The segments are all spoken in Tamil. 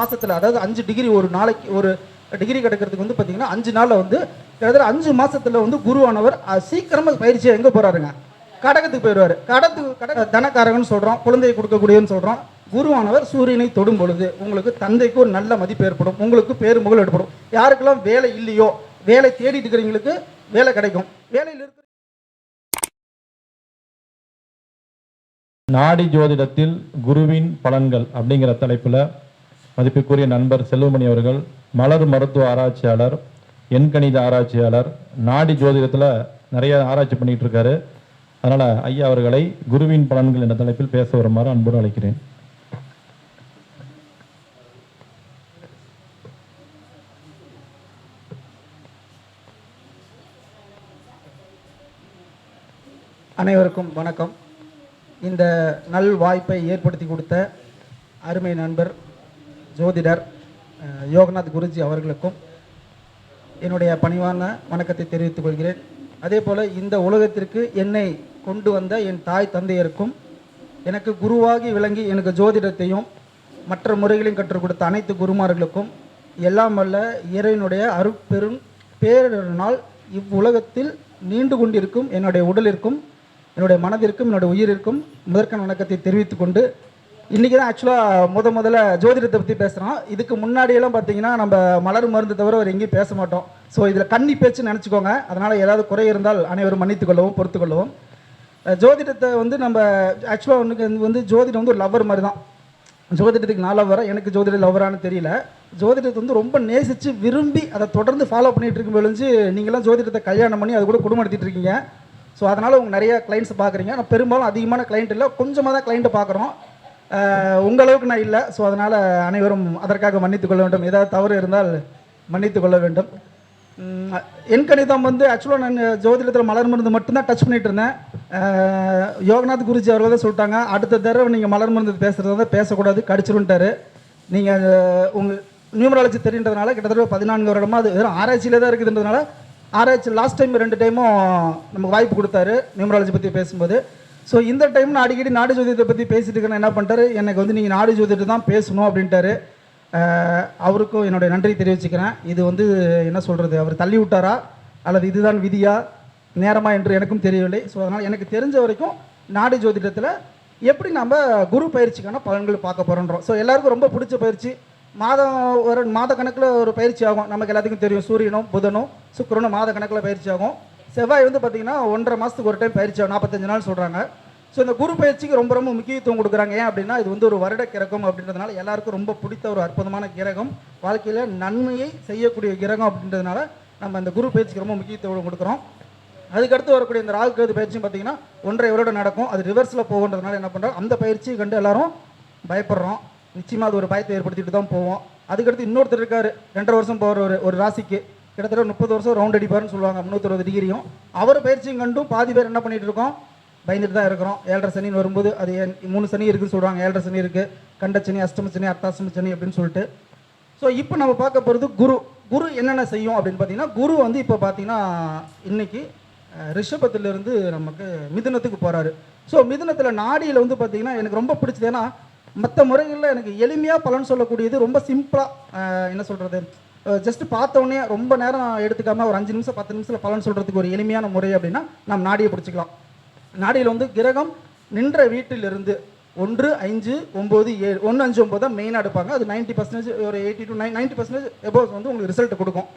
மாதத்தில், அதாவது 5 டிகிரி ஒரு நாளைக்கு ஒரு டிகிரி கிடைக்கிறதுக்கு வந்து பார்த்தீங்கன்னா 5 நாளில் வந்து கிட்டத்தட்ட 5 மாதத்தில் வந்து குருவானவர் சீக்கிரமாக பயிற்சியாக எங்கே போகிறாருங்க, கடகத்துக்கு போயிடுவார். கடக தனக்காரகன்னு சொல்கிறோம், குழந்தையை கொடுக்கக்கூடியன்னு சொல்கிறோம். குருவானவர் சூரியனை தொடும் பொழுது உங்களுக்கு தந்தைக்கு ஒரு நல்ல மதிப்பு ஏற்படும், உங்களுக்கு பேரு புகழ் ஏற்படும். யாருக்கெல்லாம் வேலை இல்லையோ, வேலை தேடிட்டு இருக்கிறவங்களுக்கு வேலை கிடைக்கும். வேலையில் இருக்கிற நாடி ஜோதிடத்தில் குருவின் பலன்கள் அப்படிங்கிற தலைப்பில் மதிப்புக்குரிய நண்பர் செல்வமணி அவர்கள் மலர் மருத்துவ ஆராய்ச்சியாளர், எண்கணித ஆராய்ச்சியாளர், நாடி ஜோதிடத்தில் நிறைய ஆராய்ச்சி பண்ணிட்டு இருக்காரு. அதனால் ஐயா அவர்களை குருவின் பலன்கள் என்ற தலைப்பில் பேச வருமாறு அன்போடு அழைக்கிறேன். அனைவருக்கும் வணக்கம். இந்த நல் வாய்ப்பை ஏற்படுத்தி கொடுத்த அருமை நண்பர் ஜோதிடர் யோகநாத் குருஜி அவர்களுக்கும் என்னுடைய பணிவான வணக்கத்தை தெரிவித்துக் கொள்கிறேன். அதே போல் இந்த உலகத்திற்கு என்னை கொண்டு வந்த என் தாய் தந்தையருக்கும், எனக்கு குருவாகி விளங்கி எனக்கு ஜோதிடத்தையும் மற்ற முறைகளையும் கற்றுக் கொடுத்த அனைத்து குருமார்களுக்கும் எல்லாம் வல்ல இறைவனுடைய அருட்பெரும் பேரருளால் இவ்வுலகத்தில் நீண்டு கொண்டிருக்கும் என்னுடைய உடலிற்கும் என்னுடைய மனதிற்கும் என்னுடைய உயிரிற்கும் முதற்கண் வணக்கத்தை தெரிவித்துக் கொண்டு, இன்றைக்கி தான் ஆக்சுவலாக முதல்ல ஜோதிடத்தை பற்றி பேசுகிறோம். இதுக்கு முன்னாடியெல்லாம் பார்த்தீங்கன்னா நம்ம மலர் மருந்து தவிர அவர் எங்கேயும் பேச மாட்டோம். ஸோ இதில் கன்னி பேச்சுன்னு நினச்சிக்கோங்க. அதனால் ஏதாவது குறை இருந்தால் அனைவரும் மன்னித்துக்கொள்ளவும் பொறுத்துக்கொள்ளவும். ஜோதிடத்தை வந்து நம்ம ஆக்சுவலாக வந்து ஜோதிடம் வந்து ஒரு லவ்வர் மாதிரி தான். ஜோதிடத்துக்கு நான் லவ்வரா, எனக்கு ஜோதிட லவ்வரானு தெரியல. ஜோதிடத்தை வந்து ரொம்ப நேசித்து விரும்பி அதை தொடர்ந்து ஃபாலோ பண்ணிகிட்டு இருக்கும் பொழுது நீங்களாம் ஜோதிடத்தை கல்யாணம் பண்ணி அது கூட குடும்பம் நடத்திட்டு இருக்கீங்க. ஸோ அதனால் உங்கள் நிறைய கிளைண்ட்ஸ் பார்க்குறீங்க. நான் பெரும்பாலும் அதிகமான கிளைண்ட் இல்லை, கொஞ்சமாக தான் கிளைண்ட்டை பார்க்குறோம். உங்களவுக்கு நான் இல்லை. ஸோ அதனால் அனைவரும் அதற்காக மன்னித்து கொள்ள வேண்டும். ஏதாவது தவறு இருந்தால் மன்னித்து கொள்ள வேண்டும். எண்கணிதம் வந்து ஆக்சுவலாக நான் ஜோதிடத்தில் மலர் மருந்து மட்டும்தான் டச் பண்ணிகிட்டு இருந்தேன். யோகநாத் குருஜி அவர்கள் தான் சொல்லிட்டாங்க, அடுத்த தடவை நீங்கள் மலர் மருந்து பேசுகிறத பேசக்கூடாது, கடிச்சிருன்ட்டார். நீங்கள் உங்கள் நியூமராலஜி தெரியுன்றதுனால கிட்டத்தட்ட 14 வருடமாக அது வெறும் ஆராய்ச்சியில் தான் இருக்குதுன்றதுனால ஆராய்ச்சி லாஸ்ட் டைம் 2 டைமும் நமக்கு வாய்ப்பு கொடுத்தாரு நியூமராலஜி பற்றி பேசும்போது. ஸோ இந்த டைம் நான் அடிக்கடி நாடு ஜோதிடத்தை பற்றி பேசிட்டு இருக்கேன். என்ன பண்ணிட்டாரு, எனக்கு வந்து நீங்கள் நாடு ஜோதிடத்தை தான் பேசணும் அப்படின்ட்டாரு. அவருக்கும் என்னுடைய நன்றி தெரிவிச்சுக்கிறேன். இது வந்து என்ன சொல்கிறது, அவர் தள்ளி விட்டாரா அல்லது இதுதான் விதியா நேரமா என்று எனக்கும் தெரியவில்லை. ஸோ அதனால் எனக்கு தெரிஞ்ச வரைக்கும் நாடு ஜோதிடத்தில் எப்படி நம்ம குரு பயிற்சிக்கான பலன்கள் பார்க்க போகிறோன்றோம். ஸோ எல்லாருக்கும் ரொம்ப பிடிச்ச பயிற்சி. மாத கணக்கில் ஒரு பயிற்சி ஆகும். நமக்கு எல்லாத்துக்கும் தெரியும், சூரியனும் புதனும் சுக்கிரனும் மாத கணக்கில் பயிற்சி ஆகும். செவ்வாய் வந்து பார்த்திங்கன்னா 1.5 மாதத்துக்கு ஒரு டைம் பயிற்சி ஆகும், 45 நாள் சொல்கிறாங்க. ஸோ இந்த குரு பயிற்சிக்கு ரொம்ப ரொம்ப முக்கியத்துவம் கொடுக்குறாங்க. ஏன் அப்படின்னா இது வந்து ஒரு வருட கிரகம் அப்படின்றதுனால எல்லாருக்கும் ரொம்ப பிடித்த ஒரு அற்புதமான கிரகம், வாழ்க்கையில் நன்மையை செய்யக்கூடிய கிரகம் அப்படின்றதுனால நம்ம அந்த குரு பயிற்சிக்கு ரொம்ப முக்கியத்துவம் கொடுக்குறோம். அதுக்கடுத்து வரக்கூடிய இந்த ராகு கேது பயிற்சியும் பார்த்திங்கன்னா 1.5 வருடம் நடக்கும். அது ரிவர்ஸில் போகுன்றதுனால என்ன பண்ணுறோம், அந்த பயிற்சியை கண்டு எல்லாரும் பயப்படுறோம். நிச்சயமாக அது ஒரு பயத்தை ஏற்படுத்திட்டு தான் போவோம். அதுக்கடுத்து இன்னொருத்தர் இருக்கார், 2.5 வருஷம் போகிற ஒரு ராசிக்கு கிட்டத்தட்ட 30 வருஷம் ரவுண்ட் அடிப்பார்னு சொல்லுவாங்க, 360 டிகிரியும். அவர் பயிற்சியும் கண்டும் பாதி பேர் என்ன பண்ணிட்டு இருக்கோம், பயந்துட்டு தான் இருக்கிறோம். 7.5 சனின்னு வரும்போது அது 3 சனி இருக்குன்னு சொல்கிறாங்க, 7.5 சனி இருக்குது, கண்டச்சனி, அஷ்டம சனி, அர்த்தாஷ்டம சனி அப்படின்னு சொல்லிட்டு. ஸோ இப்போ நம்ம பார்க்க போகிறது குரு என்னென்ன செய்யும் அப்படின்னு பார்த்தீங்கன்னா, குரு வந்து இப்போ பார்த்தீங்கன்னா இன்னைக்கு ரிஷபத்திலிருந்து நமக்கு மிதுனத்துக்கு போகிறாரு. ஸோ மிதுனத்தில் நாடியில் வந்து பார்த்தீங்கன்னா எனக்கு ரொம்ப பிடிச்சது, ஏன்னா மற்ற முறைகளில் எனக்கு எளிமையாக பலன் சொல்லக்கூடியது ரொம்ப சிம்பிளாக என்ன சொல்கிறது, ஜஸ்ட் பார்த்தோன்னே ரொம்ப நேரம் எடுத்துக்காமல் ஒரு 5 நிமிஷம் 10 நிமிஷத்தில் பலன் சொல்கிறதுக்கு ஒரு எளிமையான முறை அப்படின்னா நம்ம நாடியை பிடிச்சிக்கலாம். நாடியில் வந்து கிரகம் நின்ற வீட்டிலிருந்து 1, 5, 9, 7 1, 5, 9 தான் மெயினாக எடுப்பாங்க. அது 90% ஒரு 80 to 90% எபோவ் வந்து உங்களுக்கு ரிசல்ட் கொடுக்கும்.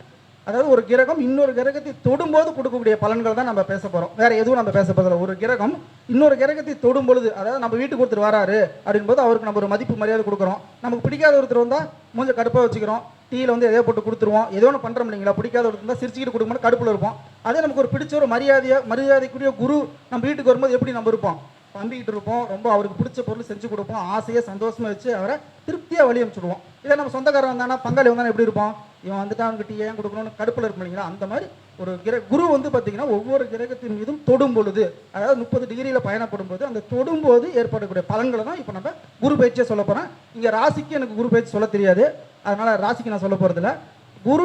அதாவது ஒரு கிரகம் இன்னொரு கிரகத்தை தொடும்போது கொடுக்கக்கூடிய பலன்கள் தான் நம்ம பேச போகிறோம், வேறு எதுவும் நம்ம பேச போகிறதில்ல. ஒரு கிரகம் இன்னொரு கிரகத்தை தொடும் பொழுது, அதாவது நம்ம வீட்டுக்கு ஒருத்தர் வராரு அப்படின்போது அவருக்கு நம்ம ஒரு மதிப்பு மரியாதை கொடுக்குறோம். நமக்கு பிடிக்காத ஒருத்தர் வந்தால் மூஞ்ச கடுப்பாக வச்சுக்கிறோம், டீயில் வந்து எதையோ போட்டு கொடுத்துருவோம், ஏதோ ஒன்று பண்ணுறோம் இல்லைங்களா. பிடிக்காத ஒருத்தர் இருந்தால் சிரிச்சுக்கிட்டு கொடுக்கும்போது கடுப்பில் இருப்போம். அதே நமக்கு ஒரு பிடிச்ச ஒரு மரியாதைக்குரிய குரு நம்ம வீட்டுக்கு வரும்போது எப்படி நம்ம இருப்போம், பம்பிக்கிட்டு இருப்போம், ரொம்ப அவருக்கு பிடிச்ச பொருள் செஞ்சு கொடுப்போம், ஆசையாக சந்தோஷமாக வச்சு அவரை திருப்தியாக வழி அனுப்பிச்சுடுவோம். இதே நம்ம சொந்தக்காரன் வந்தானா, பங்காளி வந்தானா எப்படி இருப்போம், இவன் வந்துட்டு அவனுக்கு டீ ஏன் கொடுக்கணும்னு கடுப்பில் இருப்போம் இல்லைங்களா. அந்த மாதிரி ஒரு குரு வந்து பார்த்தீங்கன்னா ஒவ்வொரு கிரகத்தின் மீதும் தொடும் பொழுது, அதாவது 30 டிகிரியில் பயணப்படும் போது அந்த தொடும்போது ஏற்படக்கூடிய பலன்களை தான் இப்போ நம்ம குரு பயிற்சியை சொல்ல போகிறேன். இங்கே ராசிக்கு எனக்கு குரு பயிற்சி சொல்ல தெரியாது, அதனால் ராசிக்கு நான் சொல்ல போகிறதில்ல. குரு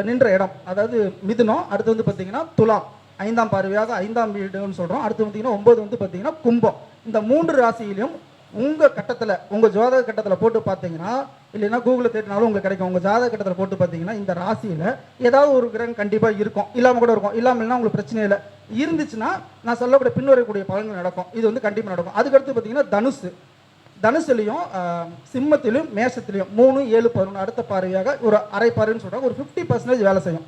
நின்ற இடம் அதாவது மிதுனம், அடுத்து வந்து பார்த்தீங்கன்னா துலாம், 5ஆம் பார்வையாக 5ஆம் வீடுன்னு சொல்கிறோம். அடுத்து பார்த்தீங்கன்னா 9 வந்து பார்த்தீங்கன்னா கும்பம். இந்த 3 ராசியிலும் உங்கள் கட்டத்தில் உங்கள் ஜாதக கட்டத்தில் போட்டு பார்த்தீங்கன்னா, இல்லைன்னா கூகுளில் தேடினாலும் உங்களுக்கு கிடைக்கும். உங்கள் ஜாதக கட்டத்தில் போட்டு பார்த்தீங்கன்னா இந்த ராசியில் ஏதாவது ஒரு கிரகம் கண்டிப்பாக இருக்கும், இல்லாமல் கூட இருக்கும். இல்லாமல்னா உங்களுக்கு பிரச்சனை இல்லை. இருந்துச்சுன்னா நான் சொல்லக்கூடிய பின்வரக்கூடிய பலன்கள் நடக்கும். இது வந்து கண்டிப்பாக நடக்கும். அதுக்கடுத்து பார்த்தீங்கன்னா தனுசுலையும் சிம்மத்திலையும் மேஷத்திலையும் 3, 7, 11 அடுத்த பார்வையாக ஒரு அரை பார்வைன்னு சொல்கிறாங்க. ஒரு 50% வேலை செய்யும்.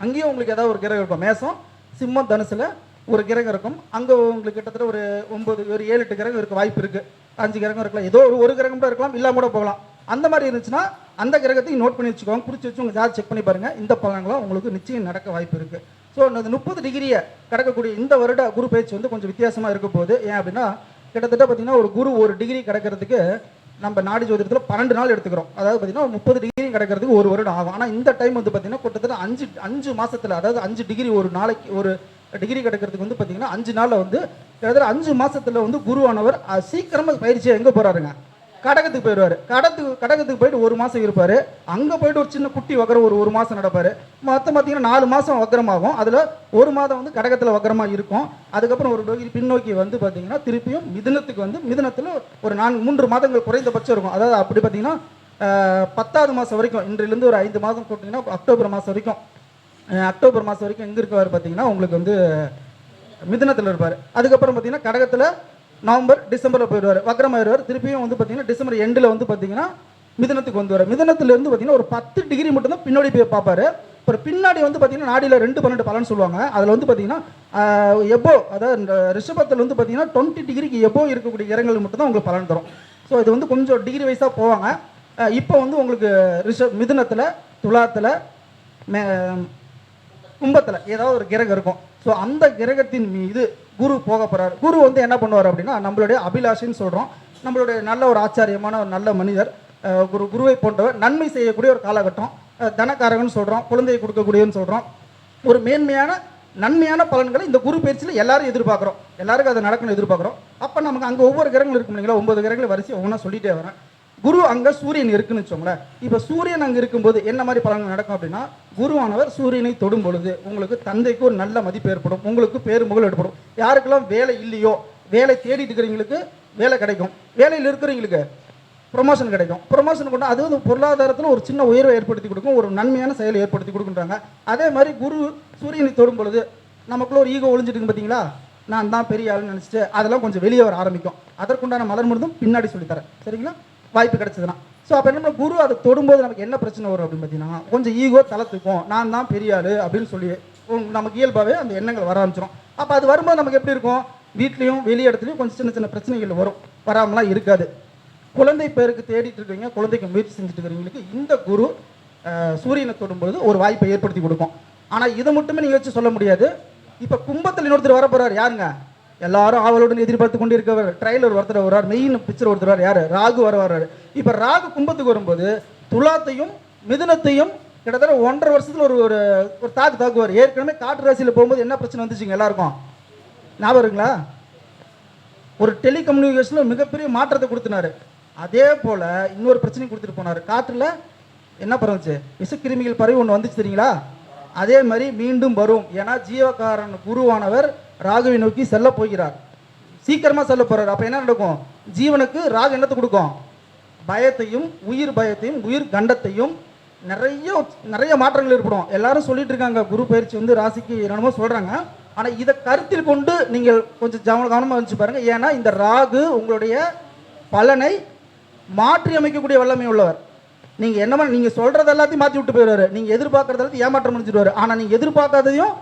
அங்கேயும் உங்களுக்கு ஏதாவது ஒரு கிரகம் இருக்கும். மேஷம், சிம்மம், தனுசில் ஒரு கிரகம் இருக்கும். அங்கே உங்களுக்கு கிட்டத்தட்ட ஒரு 9, ஒரு 7, 8 கிரகம் இருக்க வாய்ப்பு இருக்குது. 5 கிரகம் இருக்கலாம். ஏதோ ஒரு கிரகம் கூட இருக்கலாம், இல்லாமல் கூட போகலாம். அந்த மாதிரி இருந்துச்சுன்னா அந்த கிரகத்தையும் நோட் பண்ணி வச்சுக்கோங்க. குறித்து வச்சு உங்கள் ஜாதகம் செக் பண்ணி பாருங்கள். இந்த பலன்களும் உங்களுக்கு நிச்சயம் நடக்க வாய்ப்பு இருக்குது. ஸோ அந்த 30 டிகிரியை கடக்கக்கூடிய இந்த வருட குரு பயிற்சி வந்து கொஞ்சம் வித்தியாசமாக இருக்க போகுது. ஏன் அப்படின்னா கிட்டத்தட்ட பார்த்தீங்கன்னா ஒரு குரு 1 டிகிரி கிடக்கிறதுக்கு நம்ம நாடி ஜோதிடத்தில் 12 நாள் எடுத்துக்கிறோம். அதாவது பார்த்தீங்கன்னா 30 டிகிரி கிடக்கிறதுக்கு 1 வருடம் ஆகும். ஆனால் இந்த டைம் வந்து பார்த்தீங்கன்னா கிட்டத்தட்ட 5 மாதத்தில், அதாவது 5 டிகிரி ஒரு நாளைக்கு ஒரு டிகிரி கிடக்கிறதுக்கு வந்து பார்த்தீங்கன்னா 5 நாளில் வந்து கிட்டத்தட்ட 5 மாதத்தில் வந்து குருவானவர் சீக்கிரமாக பயிற்சியை எங்கே போகிறாருங்க, கடகத்துக்கு போயிடுவார். கடகத்துக்கு போயிட்டு 1 மாதம் இருப்பார். அங்கே போயிட்டு ஒரு சின்ன குட்டி வக்கரம் ஒரு மாதம் நடப்பார். மொத்தம் பார்த்தீங்கன்னா 4 மாதம் வக்கரமாகும். அதில் 1 மாதம் வந்து கடகத்தில் வக்கரமாக இருக்கும். அதுக்கப்புறம் ஒரு டிகிரி பின்னோக்கி வந்து பார்த்தீங்கன்னா திருப்பியும் மிதுனத்துக்கு வந்து மிதுனத்தில் ஒரு 3 மாதங்கள் குறைந்தபட்சம் இருக்கும். அதாவது அப்படி பார்த்தீங்கன்னா 10வது மாதம் வரைக்கும், இன்றிலிருந்து ஒரு 5 மாதம் போட்டிங்கன்னா அக்டோபர் மாதம் வரைக்கும் எங்கே இருக்கவர் பார்த்தீங்கன்னா உங்களுக்கு வந்து மிதுனத்தில் இருப்பார். அதுக்கப்புறம் பார்த்தீங்கன்னா கடகத்தில் நவம்பர், டிசம்பரில் போயிடுவார், வக்கரமாயிடுவார். திருப்பியும் வந்து பார்த்தீங்கன்னா டிசம்பர் எண்டில் வந்து பார்த்தீங்கன்னா மிதுனத்துக்கு வந்துவார். மிதுனத்திலிருந்து பார்த்தீங்கன்னா ஒரு 10 டிகிரி மட்டும்தான் பின்னாடி போய் பார்ப்பார். அப்புறம் பின்னாடி வந்து பார்த்தீங்கன்னா நாடியில் 2-12 பலன் சொல்லுவாங்க. அதில் வந்து பார்த்தீங்கன்னா எபோ, அதாவது இந்த ரிஷபத்தில் வந்து பார்த்தீங்கன்னா 20 டிகிரிக்கு எபோ இருக்கக்கூடிய கிரகங்கள் மட்டும்தான் உங்களுக்கு பலன் தரும். ஸோ இது வந்து கொஞ்சம் டிகிரி வைஸாக போவாங்க. இப்போ வந்து உங்களுக்கு மிதுனத்தில், துலாத்தில், கும்பத்தில் ஏதாவது ஒரு கிரகம் இருக்கும். ஸோ அந்த கிரகத்தின் மீது குரு போக போகிறார். குரு வந்து என்ன பண்ணுவார் அப்படின்னா நம்மளுடைய அபிலாஷின்னு சொல்கிறோம். நம்மளுடைய நல்ல ஒரு ஆச்சாரியமான ஒரு நல்ல மனிதர். குருவை போன்றவர் நன்மை செய்யக்கூடிய ஒரு காலகட்டம். தனக்காரகன்னு சொல்கிறோம், குழந்தையை கொடுக்கக்கூடியன்னு சொல்கிறோம். ஒரு மேன்மையான நன்மையான பலன்களை இந்த குரு பயிற்சியில் எல்லாரும் எதிர்பார்க்குறோம். எல்லாருக்கும் அது நடக்கணும்னு எதிர்பார்க்குறோம். அப்போ நமக்கு அங்கே ஒவ்வொரு கிரகங்கள் இருக்கும் இல்லைங்களா, 9 கிரகங்கள் வரிசை ஒவ்வொன்றா சொல்லிட்டே வரேன். குரு அங்கே சூரியன் இருக்குன்னு வச்சோங்களேன். இப்போ சூரியன் அங்கே இருக்கும்போது என்ன மாதிரி பலன்கள் நடக்கும் அப்படின்னா, குருவானவர் சூரியனை தொடும் பொழுது உங்களுக்கு தந்தைக்கு ஒரு நல்ல மதிப்பு ஏற்படும், உங்களுக்கு பேரு புகழ் ஏற்படும். யாருக்கெல்லாம் வேலை இல்லையோ, வேலை தேடிட்டு இருக்கிறவங்களுக்கு வேலை கிடைக்கும், வேலையில் இருக்கிறவங்களுக்கு ப்ரொமோஷன் கிடைக்கும். ப்ரொமோஷன் கொண்டு அது வந்து பொருளாதாரத்தில் ஒரு சின்ன உயர்வை ஏற்படுத்தி கொடுக்கும், ஒரு நன்மையான செயலை ஏற்படுத்தி கொடுக்குறாங்க. அதே மாதிரி குரு சூரியனை தொடும் பொழுது நமக்குள்ள ஒரு ஈகோ ஒளிஞ்சிட்டு பார்த்தீங்களா, நான் தான் பெரிய ஆளுன்னு நினச்சிட்டு அதெல்லாம் கொஞ்சம் வெளியே வர ஆரம்பிக்கும். அதற்குண்டான மலர் மருந்தும் பின்னாடி சொல்லித்தரேன், சரிங்களா, வாய்ப்பு கிடைச்சதுன்னா. ஸோ அப்போ என்ன குரு அதை தொடும்போது நமக்கு என்ன பிரச்சனை வரும் அப்படின்னு பார்த்தீங்கன்னா, கொஞ்சம் ஈகோ தளர்த்துக்கும். நான் தான் பெரிய ஆளு அப்படின்னு சொல்லி நமக்கு இயல்பாகவே அந்த எண்ணங்கள் வர ஆரம்பிச்சிடும். அப்போ அது வரும்போது நமக்கு எப்படி இருக்கும், வீட்லேயும் வெளி இடத்துலையும் கொஞ்சம் சின்ன சின்ன பிரச்சனைகள் வரும், வராமலாம் இருக்காது. குழந்தை பேருக்கு தேடிட்டு இருக்கிறீங்க, குழந்தைக்கு முயற்சி செஞ்சுட்டு இருக்கிறவங்களுக்கு இந்த குரு சூரியனை தொடும்பொழுது ஒரு வாய்ப்பை ஏற்படுத்தி கொடுக்கும். ஆனால் இதை மட்டுமே நீங்கள் வச்சு சொல்ல முடியாது. இப்போ கும்பத்தில் இன்னொருத்தர் வர போகிறார், யாருங்க, எல்லாரும் ஆவலுடன் எதிர்பார்த்து கொண்டு இருக்கவர், ட்ரைலர் ஒருத்தர் வருவார், மெயின் பிக்சர் ஒருத்தர் வர்றார், யார், ராகு வர்றாரு. இப்போ ராகு கும்பத்துக்கு வரும்போது துலாத்தையும் மிதுனத்தையும் கிட்டத்தட்ட 1.5 வருஷத்தில் ஒரு தாக்குவார். ஏற்கனவே காட்டு ராசியில் போகும்போது என்ன பிரச்சனை வந்துச்சுங்க எல்லாருக்கும் ஞாபகம் இருக்குங்களா, ஒரு டெலிகம்யூனிகேஷனில் மிகப்பெரிய மாற்றத்தை கொடுத்தினாரு. அதே போல் இன்னொரு பிரச்சனையும் கொடுத்துட்டு போனார். காற்றில் என்ன பரவுச்சு, விஷக்கிருமிகள் பரவி ஒன்று வந்துச்சு தெரியுங்களா, அதே மாதிரி மீண்டும் வரும். ஏன்னா ஜீவகாரன் குருவானவர் ராகுவை நோக்கி செல்ல போகிறார், சீக்கிரமாக செல்ல போகிறார். அப்போ என்ன நடக்கும், ஜீவனுக்கு ராகு என்னத்தை கொடுக்கும், பயத்தையும் உயிர் பயத்தையும் உயிர் கண்டத்தையும் நிறைய மாற்றங்கள் ஏற்படும். எல்லாரும் சொல்லிட்டு இருக்காங்க குரு பயிற்சி வந்து ராசிக்கு என்னமோ சொல்கிறாங்க. ஆனால் இதை கருத்தில் கொண்டு நீங்கள் கொஞ்சம் கவனமாக வச்சு பாருங்கள். ஏன்னா இந்த ராகு உங்களுடைய பலனை மாற்றி அமைக்கக்கூடிய வல்லமை உள்ளவர். நீங்கள் என்னமா நீங்கள் சொல்கிறது எல்லாத்தையும் மாற்றி விட்டு போயிடுவார், நீங்கள் எதிர்பார்க்குறது எல்லாத்தையும் ஏமாற்றம் முடிஞ்சிடுவார். ஆனால் நீங்கள் எதிர்பார்க்காததையும்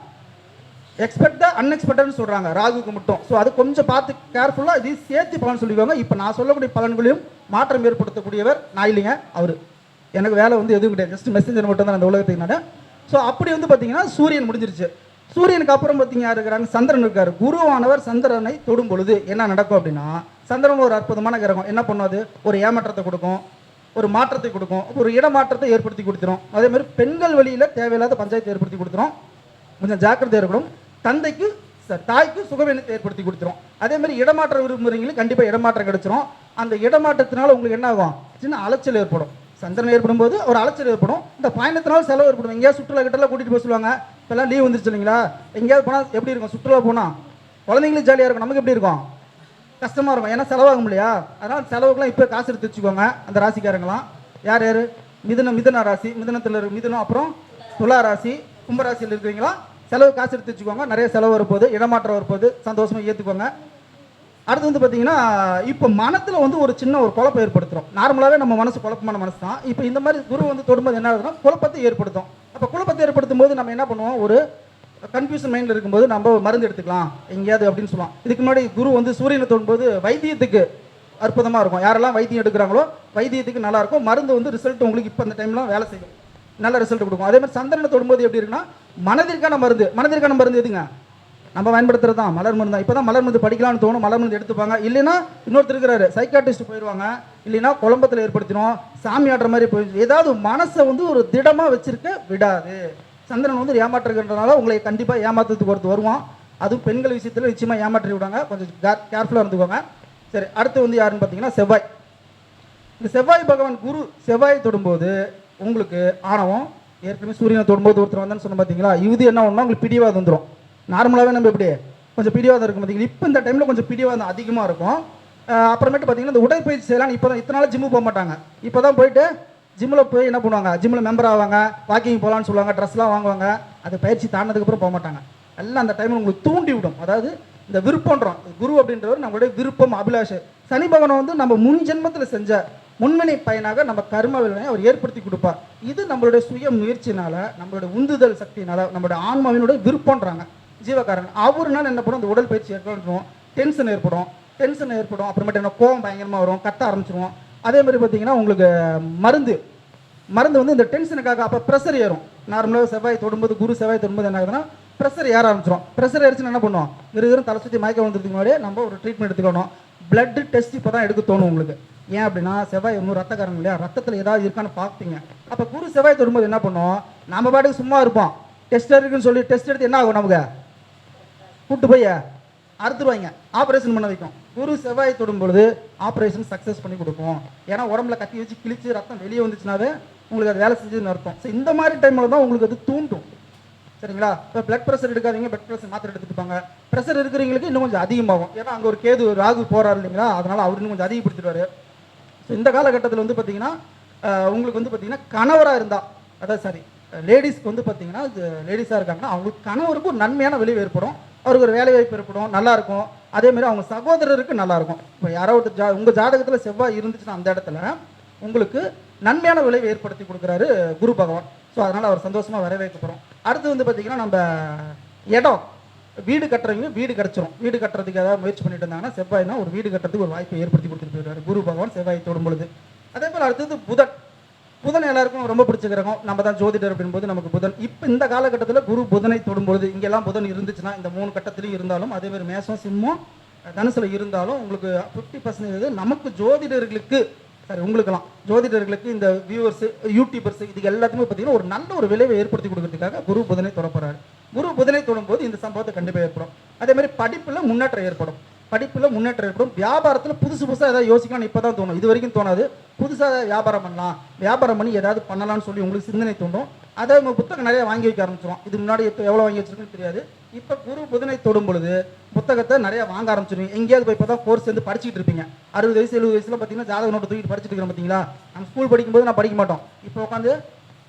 எக்ஸ்பெக்ட் அன்எக்ஸ்பெக்டட்னு சொல்கிறாங்க ராகுக்கு மட்டும். ஸோ அது கொஞ்சம் பார்த்து கேர்ஃபுல்லாக இதையும் சேர்த்து பலன் சொல்லிக்கோங்க. இப்போ நான் சொல்லக்கூடிய பலன்களையும் மாற்றம் ஏற்படுத்தக்கூடியவர் நான் இல்லைங்க, அவர். எனக்கு வேலை வந்து எதுவும் கிடையாது, ஜஸ்ட் மெசேஞ்சர் மட்டும் தான் அந்த உலகத்துக்கு நான். ஸோ அப்படி வந்து பார்த்தீங்கன்னா சூரியன் முடிஞ்சிருச்சு. சூரியனுக்கு அப்புறம் பார்த்தீங்க யார் இருக்கிறாங்க, சந்திரன் இருக்கார். குருவானவர் சந்திரனை தொடும் பொழுது என்ன நடக்கும் அப்படின்னா, சந்திரன் ஒரு அற்புதமான கிரகம். என்ன பண்ணுவது, ஒரு ஏமாற்றத்தை கொடுக்கும், ஒரு மாற்றத்தை கொடுக்கும், ஒரு இடமாற்றத்தை ஏற்படுத்தி கொடுத்துரும். அதே மாதிரி பெண்கள் வழியில் தேவையில்லாத பஞ்சாயத்தை ஏற்படுத்தி கொடுத்துரும், கொஞ்சம் ஜாக்கிரதை இருக்கணும். தந்தைக்கு தாய்க்கு சுகவீனத்தை ஏற்படுத்தி கொடுத்துரும். அதே மாதிரி இடமாற்றம் விரும்புகிறீங்களுக்கு கண்டிப்பாக இடமாற்றம் கிடைச்சிரும். அந்த இடமாற்றத்தினால உங்களுக்கு என்ன ஆகும், சின்ன அலைச்சல் ஏற்படும். சந்திரன் ஏற்படும் போது ஒரு அலைச்சல் ஏற்படும். இந்த பயணத்தினால செலவு ஏற்படும். எங்கேயாவது சுற்றுலா கிட்டலாம் கூட்டிகிட்டு போக சொல்லுவாங்க. இப்போல்லாம் லீவ் வந்துருச்சு இல்லைங்களா, எங்கேயாவது போனால் எப்படி இருக்கும், சுற்றுலா போனால் குழந்தைங்களுக்கு ஜாலியாக இருக்கும், நமக்கு எப்படி இருக்கும், கஷ்டமாக இருக்கும். ஏன்னா செலவாகும் இல்லையா? அதனால் செலவுக்குலாம் இப்போ காசு எடுத்து வச்சுக்கோங்க. அந்த ராசிக்காரங்களாம் யார் யார்? மிதுன ராசி, மிதுனத்தில் இருக்கு மிதுனம், அப்புறம் துலா ராசி, கும்பராசியில் இருக்கிறீங்களா? செலவு காசு எடுத்து வச்சுக்கோங்க. நிறைய செலவு வரப்போகுது, இடமாற்றம் வரப்போகுது, சந்தோஷமாக ஏற்றுக்கோங்க. அடுத்து வந்து பார்த்தீங்கன்னா, இப்போ மனத்தில் வந்து ஒரு சின்ன ஒரு குழப்பம் ஏற்படுத்துகிறோம். நார்மலாகவே நம்ம மனசு குழப்பமான மனசு தான். இப்போ இந்த மாதிரி குரு வந்து தொடும்போது என்ன ஆகுதுன்னா குழப்பத்தை ஏற்படுத்தும். அப்போ குழப்பத்தை ஏற்படுத்தும் போது நம்ம என்ன பண்ணுவோம்? ஒரு கன்ஃபியூஷன் மைண்டில் இருக்கும்போது நம்ம மருந்து எடுத்துக்கலாம் எங்கேயாவது அப்படின்னு சொல்லலாம். இதுக்கு முன்னாடி குரு வந்து சூரியனை தொடும்போது வைத்தியத்துக்கு அற்புதமாக இருக்கும். யாரெல்லாம் வைத்தியம் எடுக்கிறாங்களோ வைத்தியத்துக்கு நல்லா இருக்கும். மருந்து வந்து ரிசல்ட் உங்களுக்கு இப்போ அந்த டைம்லாம் வேலை செய்யும், நல்ல ரிசல்ட் கொடுக்கும். அதே மாதிரி சந்திரனை தொடும்போது எப்படி இருக்குன்னா மனதிற்கான மருந்து எதுங்க? நம்ம பயன்படுத்துறது தான் மலர் மருந்து தான். இப்போ தான் மலர் மருந்து படிக்கலாம்னு தோணும், மலர் மருந்து எடுத்துப்பாங்க. இல்லைன்னா இன்னொருத்தர் இருக்கிறாரு சைக்காட்டிஸ்ட் போயிடுவாங்க, இல்லைன்னா குழம்பத்தில் ஏற்படுத்திடும், சாமி ஆடுற மாதிரி போயிடுச்சு. ஏதாவது மனசை வந்து ஒரு திடமாக வச்சிருக்க விடாது. சந்திரன் வந்து ஏமாற்றுகிறதுனால உங்களை கண்டிப்பாக ஏமாத்துறதுக்கு ஒருத்தர் வருவான். அதுவும் பெண்கள் விஷயத்தில் நிச்சயமாக ஏமாற்றி விடாங்க, கொஞ்சம் கேர்ஃபுல்லாக இருந்துக்கோங்க. சரி, அடுத்து வந்து யாருன்னு பார்த்தீங்கன்னா செவ்வாய். இந்த செவ்வாய் பகவான் குரு செவ்வாய் தொடும்போது உங்களுக்கு ஆணவம், ஏற்கனவே சூரியனை தொடும்போது ஒருத்தர் வந்தான்னு சொன்ன பார்த்தீங்களா, இது என்ன ஒன்றா உங்களுக்கு பிடிவாதம் வந்துடும். நார்மலாகவே நம்ம எப்படி கொஞ்சம் பிடிவாதம் இருக்கும் பார்த்தீங்களா, இப்போ இந்த டைமில் கொஞ்சம் பிடிவாதம் அதிகமாக இருக்கும். அப்புறமேட்டு பார்த்தீங்கன்னா இந்த உடற்பயிற்சி செய்யலாம். இப்போ தான் இத்தனை நாள் ஜிம்மு போக மாட்டாங்க, இப்போ தான் போயிட்டு ஜிம்மில் போய் என்ன பண்ணுவாங்க, ஜிம்மில் மெம்பர் ஆவாங்க, வாக்கிங் போகலான்னு சொல்லுவாங்க, ட்ரெஸ்லாம் வாங்குவாங்க. அது பயிற்சி தாண்டதுக்கப்புறம் போக மாட்டாங்க. எல்லாம் அந்த டைமில் உங்களுக்கு தூண்டி விடும். அதாவது இந்த விருப்பன்றோம், குரு அப்படின்றவர் நம்மளுடைய விருப்பம், அபிலாஷை. சனி பகவானை வந்து நம்ம முன் ஜென்மத்தில் செஞ்ச முன்வினை பயனாக நம்ம கர்ம விளைவை அவர் ஏற்படுத்தி கொடுப்பார். இது நம்மளுடைய சுய முயற்சினால, நம்மளுடைய உந்துதல் சக்தினால, நம்மளுடைய ஆன்மாவினுடைய விருப்பன்றாங்க ஜீவகாரன். அவருனால என்ன பண்ணும், இந்த உடல் பயிற்சி ஏற்படும், டென்ஷன் ஏற்படும். அப்புறமேட்டு என்ன கோவம் பயங்கரமாக வரும், கத்த ஆரம்பிச்சிருவோம். அதே மாதிரி பார்த்தீங்கன்னா உங்களுக்கு மருந்து வந்து இந்த டென்ஷனுக்காக அப்போ ப்ரெஷர் ஏறும். நார்மலாக செவ்வாய் தொடும்போது குரு செவ்வாய் தொடும்போது என்ன ஆகுதுன்னா ப்ரெஷர் ஏற ஆரம்பிச்சிடும். ப்ரெஷர் ஏறிச்சுன்னு என்ன பண்ணுவோம், வெறும் தலை சுற்றி மயக்க வந்துறதுக்கு முன்னாடியே நம்ம ஒரு ட்ரீட்மெண்ட் எடுத்துக்கணும். பிளட் டெஸ்ட் இப்போ தான் எடுக்க தோணும் உங்களுக்கு. ஏன் அப்படின்னா செவ்வாய் இன்னும் ரத்தக்காரங்க இல்லையா, ரத்தத்தில் ஏதாவது இருக்கான்னு பார்ப்பீங்க. அப்போ குரு செவ்வாய் தொடும்போது என்ன பண்ணுவோம், நம்ம பாட்டுக்கு சும்மா இருப்போம். டெஸ்ட் இருக்குன்னு சொல்லி டெஸ்ட் எடுத்து என்ன ஆகும், நமக்கு கூட்டு போய் அறுத்துருவாங்க, ஆப்ரேஷன் பண்ண வைக்கும். குரு செவ்வாய் தொடும்பொழுது ஆப்ரேஷன் சக்ஸஸ் பண்ணி கொடுக்கும். ஏன்னா உடம்புல கத்தி வச்சு கிழிச்சு ரத்தம் வெளியே வந்துச்சுனாவே உங்களுக்கு அது வேலை செஞ்சதுன்னு அர்த்தம். ஸோ இந்த மாதிரி டைமில் தான் உங்களுக்கு அது தூண்டும். சரிங்களா? இப்போ பிளட் ப்ரெஷர் எடுக்காதீங்க, பிளட் ப்ரெஷர் மாத்திரை எடுத்துப்பாங்க. ப்ரெஷர் இருக்கிறவங்களுக்கு இன்னும் கொஞ்சம் அதிகமாகும். ஏன்னா அங்கே ஒரு கேது ராகு போறாரு இல்லைங்களா, அதனால அவர் இன்னும் கொஞ்சம் அதிகப்படுத்திடுவார். ஸோ இந்த காலகட்டத்தில் வந்து பார்த்தீங்கன்னா உங்களுக்கு வந்து பார்த்தீங்கன்னா கணவராக இருந்தால், அதாவது சாரி லேடிஸ்க்கு வந்து பார்த்தீங்கன்னா லேடிஸாக இருக்காங்கன்னா அவங்களுக்கு கணவருக்கு ஒரு நன்மையான விளைவு ஏற்படும், அவருக்கு ஒரு வேலை வாய்ப்பு ஏற்படும், நல்லா இருக்கும். அதே மாதிரி அவங்க சகோதரருக்கு நல்லா இருக்கும். இப்போ யாராவது உங்கள் ஜாதகத்தில் செவ்வாய் இருந்துச்சுன்னா அந்த இடத்துல உங்களுக்கு நன்மையான விளைவை ஏற்படுத்தி கொடுக்குறாரு குரு பகவான். ஸோ அதனால் அவர் சந்தோஷமாக வரவேற்கப்படுறோம். அடுத்து வந்து பார்த்திங்கன்னா நம்ம இடம் வீடு கட்டுறவங்க வீடு கிடச்சிரும். வீடு கட்டுறதுக்கு ஏதாவது முயற்சி பண்ணிட்டு இருந்தாங்கன்னா செவ்வாய்னா ஒரு வீடு கட்டுறதுக்கு ஒரு வாய்ப்பை ஏற்படுத்தி கொடுத்துட்டு போயிடுவார் குரு பகவான் செவ்வாய் தொடும் பொழுது. அதே போல் அடுத்தது புதன் எல்லாருக்கும் ரொம்ப பிடிச்ச கிரகம். நம்ம தான் ஜோதிடர் அப்படின்போது நமக்கு புதன். இப்போ இந்த காலகட்டத்தில் குரு புதனை தொடும்பொழுது இங்கெல்லாம் புதன் இருந்துச்சுன்னா இந்த 3 கட்டத்திலையும் இருந்தாலும், அதே மாதிரி மேஷம் சிம்மம் தனுசுல இருந்தாலும் உங்களுக்கு 50% நமக்கு ஜோதிடர்களுக்கு, சரி உங்களுக்கெல்லாம் ஜோதிடர்களுக்கு, இந்த வியூவர்ஸ் யூடியூபர்ஸ் இது எல்லாத்துக்குமே பார்த்தீங்கன்னா ஒரு நல்ல ஒரு விளைவை ஏற்படுத்தி கொடுக்கறதுக்காக குரு புதனை தொடப்படுறாரு. குரு புதனை தொடும்போது இந்த சம்பவத்தை கண்டிப்பாக ஏற்படும். அதே மாதிரி படிப்பில் முன்னேற்றம் ஏற்படும். வியாபாரத்தில் புதுசாக ஏதாவது யோசிக்கலாம்னு இப்போ தான் தோணும், இது வரைக்கும் தோணாது. புதுசாக வியாபாரம் பண்ணலாம், வியாபாரம் பண்ணி ஏதாவது பண்ணலாம்னு சொல்லி உங்களுக்கு சிந்தனை தோணும். அதை உங்கள் புத்தகம் நிறைய வாங்கி வைக்க ஆரம்பிச்சிடும். இது முன்னாடி இப்போ எவ்வளோ வாங்கி வச்சிருக்குன்னு தெரியாது. இப்போ குரு புதனை தொடும் பொழுது புத்தகத்தை நிறைய வாங்க ஆரம்பிச்சிருவீங்க. எங்கேயாவது போய் இப்போ தான் கோர்ஸ் வந்து படிச்சுட்டு இருப்பீங்க. 60 வயசு 70 வயசுல பார்த்தீங்கன்னா ஜாதக நோட்டு தூக்கிட்டு படிச்சுட்டு இருக்கிறோம் பார்த்தீங்களா. நம்ம ஸ்கூல் படிக்கும்போது நான் படிக்க மாட்டோம், இப்போ உட்காந்து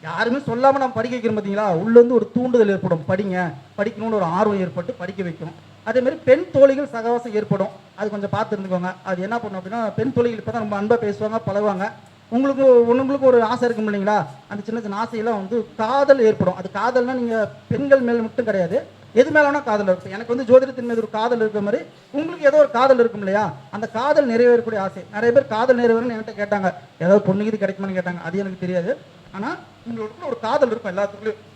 யாருமே சொல்லாமல் நம்ம படிக்க வைக்கிறோம் பார்த்தீங்களா. உள்ளேருந்து ஒரு தூண்டுதல் ஏற்படும், படிக்கணும்னு ஒரு ஆர்வம் ஏற்பட்டு படிக்க வைக்கணும். அதே மாதிரி பெண் தோழிகள் சகவாசம் ஏற்படும், அது கொஞ்சம் பார்த்து இருந்துக்கோங்க. அது என்ன பண்ணும் அப்படின்னா பெண் தோழிகள் இப்போ தான் ரொம்ப அன்பாக பேசுவாங்க, பழகுவாங்க. உங்களுக்கு ஒரு ஆசை இருக்கும் இல்லைங்களா, அந்த சின்ன சின்ன ஆசையெல்லாம் வந்து காதல் ஏற்படும். அது காதல்னா நீங்கள் பெண்கள் மேல் மட்டும் கிடையாது, எது மேலே காதல் இருக்கும். எனக்கு வந்து ஜோதிடத்தின் மீது ஒரு காதல் இருக்கிற மாதிரி உங்களுக்கு ஏதோ ஒரு காதல் இருக்கும் இல்லையா, அந்த காதல் நிறைவேறக்கூடிய ஆசை. நிறைய பேர் காதல் நிறைவேறன்னு என்கிட்ட கேட்டாங்க, ஏதாவது பொண்ணு இது கிடைக்குமான்னு கேட்டாங்க. அது எனக்கு தெரியாது. ஆனால் உங்களுக்கு ஒரு காதல் இருக்கும், எல்லாத்துக்குள்ளேயும்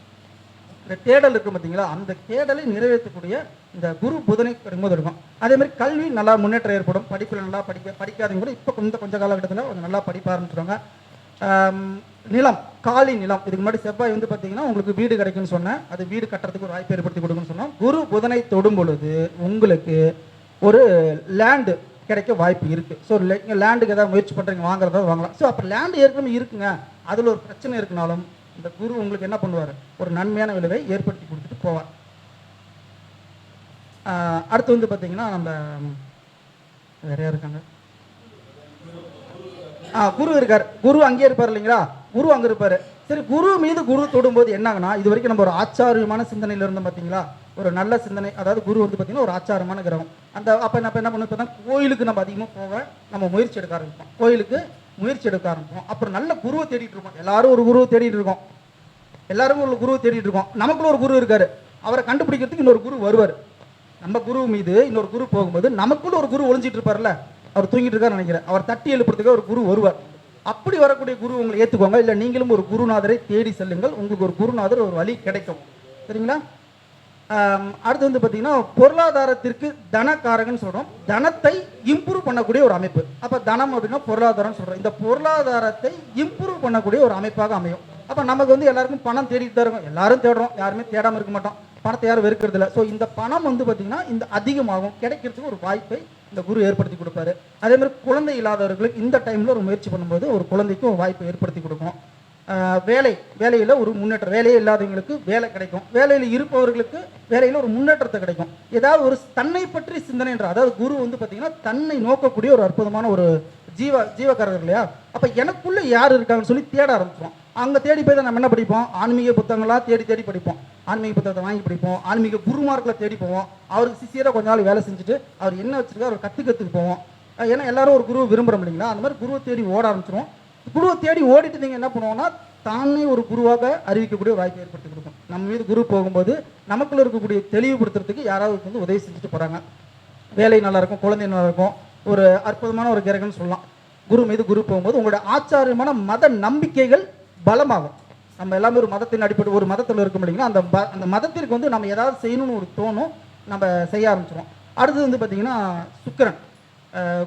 இந்த தேடல் இருக்கும் பார்த்தீங்களா, அந்த தேடலை நிறைவேற்றக்கூடிய இந்த குரு புதனை வரும்போது இருக்கும். அதே மாதிரி கல்வி நல்லா முன்னேற்றம் ஏற்படும். படிப்பில் நல்லா படிக்காதவங்க கூட இப்போ கொஞ்சம் காலகட்டத்தில் கொஞ்சம் நல்லா படிக்க ஆரம்பிச்சிருவாங்க. நிலம், காலி நிலம், இதுக்கு முன்னாடி செவ்வாய் வந்து பார்த்தீங்கன்னா உங்களுக்கு வீடு கிடைக்குன்னு சொன்னேன், அது வீடு கட்டுறதுக்கு ஒரு வாய்ப்பு ஏற்படுத்தி கொடுக்குன்னு சொன்னோம். குரு புதனை தொடும் பொழுது உங்களுக்கு ஒரு லேண்டு கிடைக்க வாய்ப்பு இருக்குது. ஸோ லேண்டுக்கு ஏதாவது முயற்சி பண்ணுறீங்க, வாங்குறதா வாங்கலாம். ஸோ அப்போ லேண்டு ஏற்கனவே இருக்குங்க, அதில் ஒரு பிரச்சனை இருக்குனாலும் இந்த குரு உங்களுக்கு என்ன பண்ணுவார், ஒரு நன்மையான விளைவை ஏற்படுத்தி கொடுத்துட்டு போவார். அடுத்து வந்து பார்த்தீங்கன்னா நம்ம வேற யார் இருக்காங்க? குரு இருக்கார். குரு அங்கேயே இருப்பார் இல்லைங்களா? குரு அங்கே இருப்பார். சரி, குரு மீது குரு தொடும்போது என்னாகனா, இது வரைக்கும் நம்ம ஒரு ஆச்சாரியமான சிந்தனையில் இருந்தோம் பார்த்தீங்களா? ஒரு நல்ல சிந்தனை, அதாவது குரு வந்து பார்த்தீங்கன்னா ஒரு ஆச்சாரமான கிரகம். அந்த அப்போ நம்ம என்ன பண்ணணும், இப்போ தான் கோயிலுக்கு நம்ம அதிகமாக போக நம்ம முயற்சி எடுக்க ஆரம்பிப்போம். கோயிலுக்கு முயற்சி எடுக்க ஆரம்பிப்போம். அப்புறம் நல்ல குருவை தேடிட்டு இருக்கோம். எல்லாரும் ஒரு குருவை தேடிட்டு இருக்கோம். எல்லாரும் ஒரு குருவை தேடிட்டு இருக்கோம். நமக்குள்ள ஒரு குரு இருக்காரு. அவரை கண்டுபிடிக்கிறதுக்கு இன்னொரு குரு வருவார். நம்ம குரு மீது இன்னொரு குரு போகும்போது நமக்குள்ள ஒரு குரு ஒளிஞ்சிட்டு இருப்பார்ல, அவர் தூங்கிட்டு இருக்காரு நினைக்கிறேன், அவர் தட்டி எழுப்புறதுக்கு ஒரு குரு வருவார். அப்படி வரக்கூடிய குரு உங்களை ஏற்றுக்கோங்க. இல்லை நீங்களும் ஒரு குருநாதரை தேடி செல்லுங்கள். உங்களுக்கு ஒரு குருநாதர் ஒரு வழி கிடைக்கும். சரிங்களா? அடுத்து வந்து பார்த்தீங்கன்னா பொருளாதாரத்திற்கு தனக்காரகன்னு சொல்கிறோம். தனத்தை இம்ப்ரூவ் பண்ணக்கூடிய ஒரு அமைப்பு. அப்போ தனம் அப்படின்னா பொருளாதாரம்னு சொல்கிறோம். இந்த பொருளாதாரத்தை இம்ப்ரூவ் பண்ணக்கூடிய ஒரு அமைப்பாக அமையும். அப்போ நமக்கு வந்து எல்லாருக்கும் பணம் தேடிட்டு தான் இருக்கும். எல்லாரும் தேடுறோம், யாருமே தேடாமல் இருக்க மாட்டோம். பணத்தை யாரும் வெறுக்கிறது இல்லை. ஸோ இந்த பணம் வந்து பார்த்தீங்கன்னா இந்த அதிகமாகும், கிடைக்கிறதுக்கு ஒரு வாய்ப்பை இந்த குரு ஏற்படுத்தி கொடுப்பாரு. அதே மாதிரி குழந்தை இல்லாதவர்களுக்கு இந்த டைமில் ஒரு முயற்சி பண்ணும்போது ஒரு குழந்தைக்கு ஒரு வாய்ப்பை ஏற்படுத்தி கொடுக்கும். வேலையில் ஒரு முன்னேற்றம், வேலையே இல்லாதவங்களுக்கு வேலை கிடைக்கும். வேலையில் இருப்பவர்களுக்கு வேலையில் ஒரு முன்னேற்றத்தை கிடைக்கும். ஏதாவது ஒரு தன்னை பற்றி சிந்தனை என்ற, அதாவது குரு வந்து பார்த்தீங்கன்னா தன்னை நோக்கக்கூடிய ஒரு அற்புதமான ஒரு ஜீவக்காரர் இல்லையா? அப்போ எனக்குள்ளே யார் இருக்காங்கன்னு சொல்லி தேட ஆரம்பிப்போம். அங்கே தேடி போய் தான் நம்ம என்ன படிப்போம்? ஆன்மீக புத்தகங்களாக தேடி படிப்போம். ஆன்மீக புத்தகத்தை வாங்கி படிப்போம். ஆன்மீக குருமார்களை தேடி போவோம். அவருக்கு சிஷியராக கொஞ்ச நாள் வேலை செஞ்சுட்டு அவர் என்ன வச்சிருக்காரு அவர் கற்றுக்கிறதுக்கு போவோம். ஏன்னா எல்லாரும் ஒரு குருவை விரும்புகிறோம் இல்லைங்களா? அந்த மாதிரி குருவை தேடி ஓட ஆரம்பிச்சிடும். குருவை தேடி ஓடிட்டு நீங்கள் என்ன பண்ணுவோம்னா தானே ஒரு குருவாக அறிவிக்கக்கூடிய ஒரு வாய்ப்பை ஏற்படுத்தி கொடுக்கும். நம்ம மீது குரு போகும்போது நமக்குள்ள இருக்கக்கூடிய தெளிவுபடுத்துறதுக்கு யாராவது வந்து உதவி செஞ்சுட்டு போகிறாங்க. வேலை நல்லா இருக்கும், குழந்தை நல்லா இருக்கும். ஒரு அற்புதமான ஒரு கிரகம்னு சொல்லலாம். குரு மீது குரு போகும்போது உங்களுடைய ஆச்சாரியமான மத நம்பிக்கைகள் பலமாகும். நம்ம எல்லாமே ஒரு மதத்தின் அடிப்படை ஒரு மதத்தில் இருக்கும் இல்லைங்களா? அந்த மதத்திற்கு வந்து நம்ம ஏதாவது செய்யணும்னு ஒரு தோணும், நம்ம செய்ய ஆரம்பிச்சிடும். அடுத்தது வந்து பார்த்திங்கன்னா சுக்கிரன்.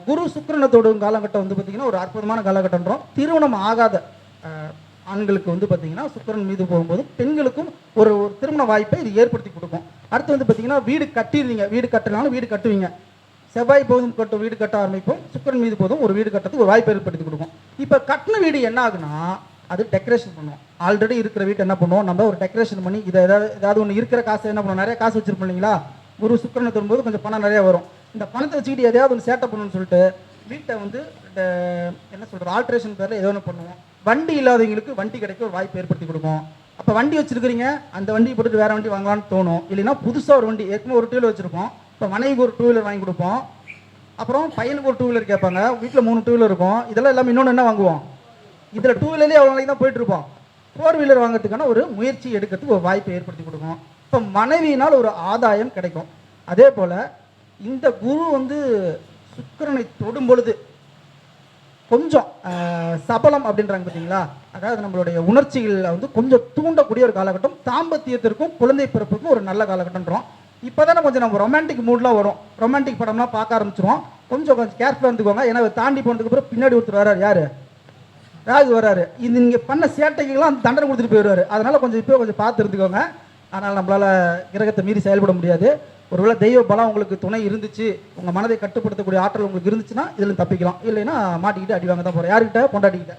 குரு சுக்கிரனத்தோட காலகட்டம் வந்து பார்த்திங்கன்னா ஒரு அற்புதமான காலகட்டம்ன்றோம். திருமணம் ஆகாத ஆண்களுக்கு வந்து பார்த்திங்கன்னா சுக்கிரன் மீது போகும்போது பெண்களுக்கும் ஒரு திருமண வாய்ப்பை இது ஏற்படுத்தி கொடுக்கும். அடுத்து வந்து பார்த்திங்கன்னா வீடு கட்டிடுவீங்க, வீடு கட்டினாலும் வீடு கட்டுவீங்க. செவ்வாய் போதும் கட்டும் வீடு கட்ட ஆரம்பிப்போம். சுக்கிரன் மீது போதும் ஒரு வீடு கட்டுறதுக்கு ஒரு வாய்ப்பை ஏற்படுத்தி கொடுக்கும். இப்போ கட்டின வீடு என்ன ஆகுனா அது டெக்கரேஷன் பண்ணுவோம். ஆல்ரெடி இருக்கிற வீட்டை என்ன பண்ணுவோம், நம்ம ஒரு டெக்கரேஷன் பண்ணி இதை ஏதாவது ஒன்று இருக்கிற காசை என்ன பண்ணுவோம், நிறைய காசு வச்சிருப்போம் இல்லைங்களா? குரு சுக்கிரனை தரும்போது கொஞ்சம் பணம் நிறையா வரும். இந்த பணத்தை வச்சுக்கிட்டு எதையாவது ஒன்று சேட்டை பண்ணணும்னு சொல்லிட்டு வீட்டை வந்து என்ன சொல்கிறது ஆல்ட்ரேஷன் பேரில் ஏதோ ஒன்று பண்ணுவோம். வண்டி இல்லாதவங்களுக்கு வண்டி கிடைக்க ஒரு வாய்ப்பு ஏற்படுத்தி கொடுக்கும். அப்போ வண்டி வச்சிருக்கிறீங்க, அந்த வண்டி போட்டுட்டு வேறு வண்டி வாங்கலான்னு தோணும். இல்லைன்னா புதுசாக ஒரு வண்டி, ஏற்கனவே ஒரு டூ வீலர் வச்சுருப்போம், இப்போ மனைவிக்கு ஒரு டூ வீலர் வாங்கி கொடுப்போம். அப்புறம் பையனுக்கு ஒரு டூ வீலர் கேட்பாங்க, வீட்டில் 3 டூ வீலர் இருக்கும். இதெல்லாம் எல்லாமே இன்னொன்று என்ன வாங்குவோம், இதில் டூ வீலர்லேயே அவ்வளோ நாளைக்கு தான் போயிட்டு இருப்போம். 4 வீலர் வாங்கிறதுக்கான ஒரு முயற்சி எடுக்கிறதுக்கு ஒரு வாய்ப்பை ஏற்படுத்தி கொடுக்கும். இப்போ மனைவியினால் ஒரு ஆதாயம் கிடைக்கும். அதே போல் இந்த குரு வந்து சுக்கிரனை தொடும் பொழுது கொஞ்சம் சபலம் அப்படின்றாங்க பார்த்தீங்களா? அதாவது நம்மளுடைய உணர்ச்சிகளில் வந்து கொஞ்சம் தூண்டக்கூடிய ஒரு காலகட்டம். தாம்பத்தியத்திற்கும் குழந்தை பிறப்புக்கும் ஒரு நல்ல காலகட்டம்ன்றோம். இப்போ தானே கொஞ்சம் நம்ம ரொமான்டிக் மூட்லாம் வரும். ரொமான்டிக் படம்லாம் பார்க்க ஆரம்பிச்சிருவோம். கொஞ்சம் கேர்ஃபுல்லாக இருந்துக்கோங்க. ஏன்னா தாண்டி போனதுக்கு அப்புறம் பின்னாடி ஒருத்தர் வராரு, யார்? ராகு வராரு. இது நீங்கள் பண்ண சேட்டைக்கெல்லாம் தண்டனை கொடுத்துட்டு போயிடுவார். அதனால் கொஞ்சம் இப்போ கொஞ்சம் பார்த்து இருந்துக்கோங்க. அதனால் நம்மளால் கிரகத்தை மீறி செயல்பட முடியாது. ஒருவேளை தெய்வ பலம் உங்களுக்கு துணை இருந்துச்சு, உங்கள் மனதை கட்டுப்படுத்தக்கூடிய ஆற்றல் உங்களுக்கு இருந்துச்சுன்னா இதில் தப்பிக்கலாம். இல்லைன்னா மாட்டிக்கிட்டு அடி வாங்க தான் போகிறோம். யார்கிட்ட? பொண்டாட்டிக்கிட்ட.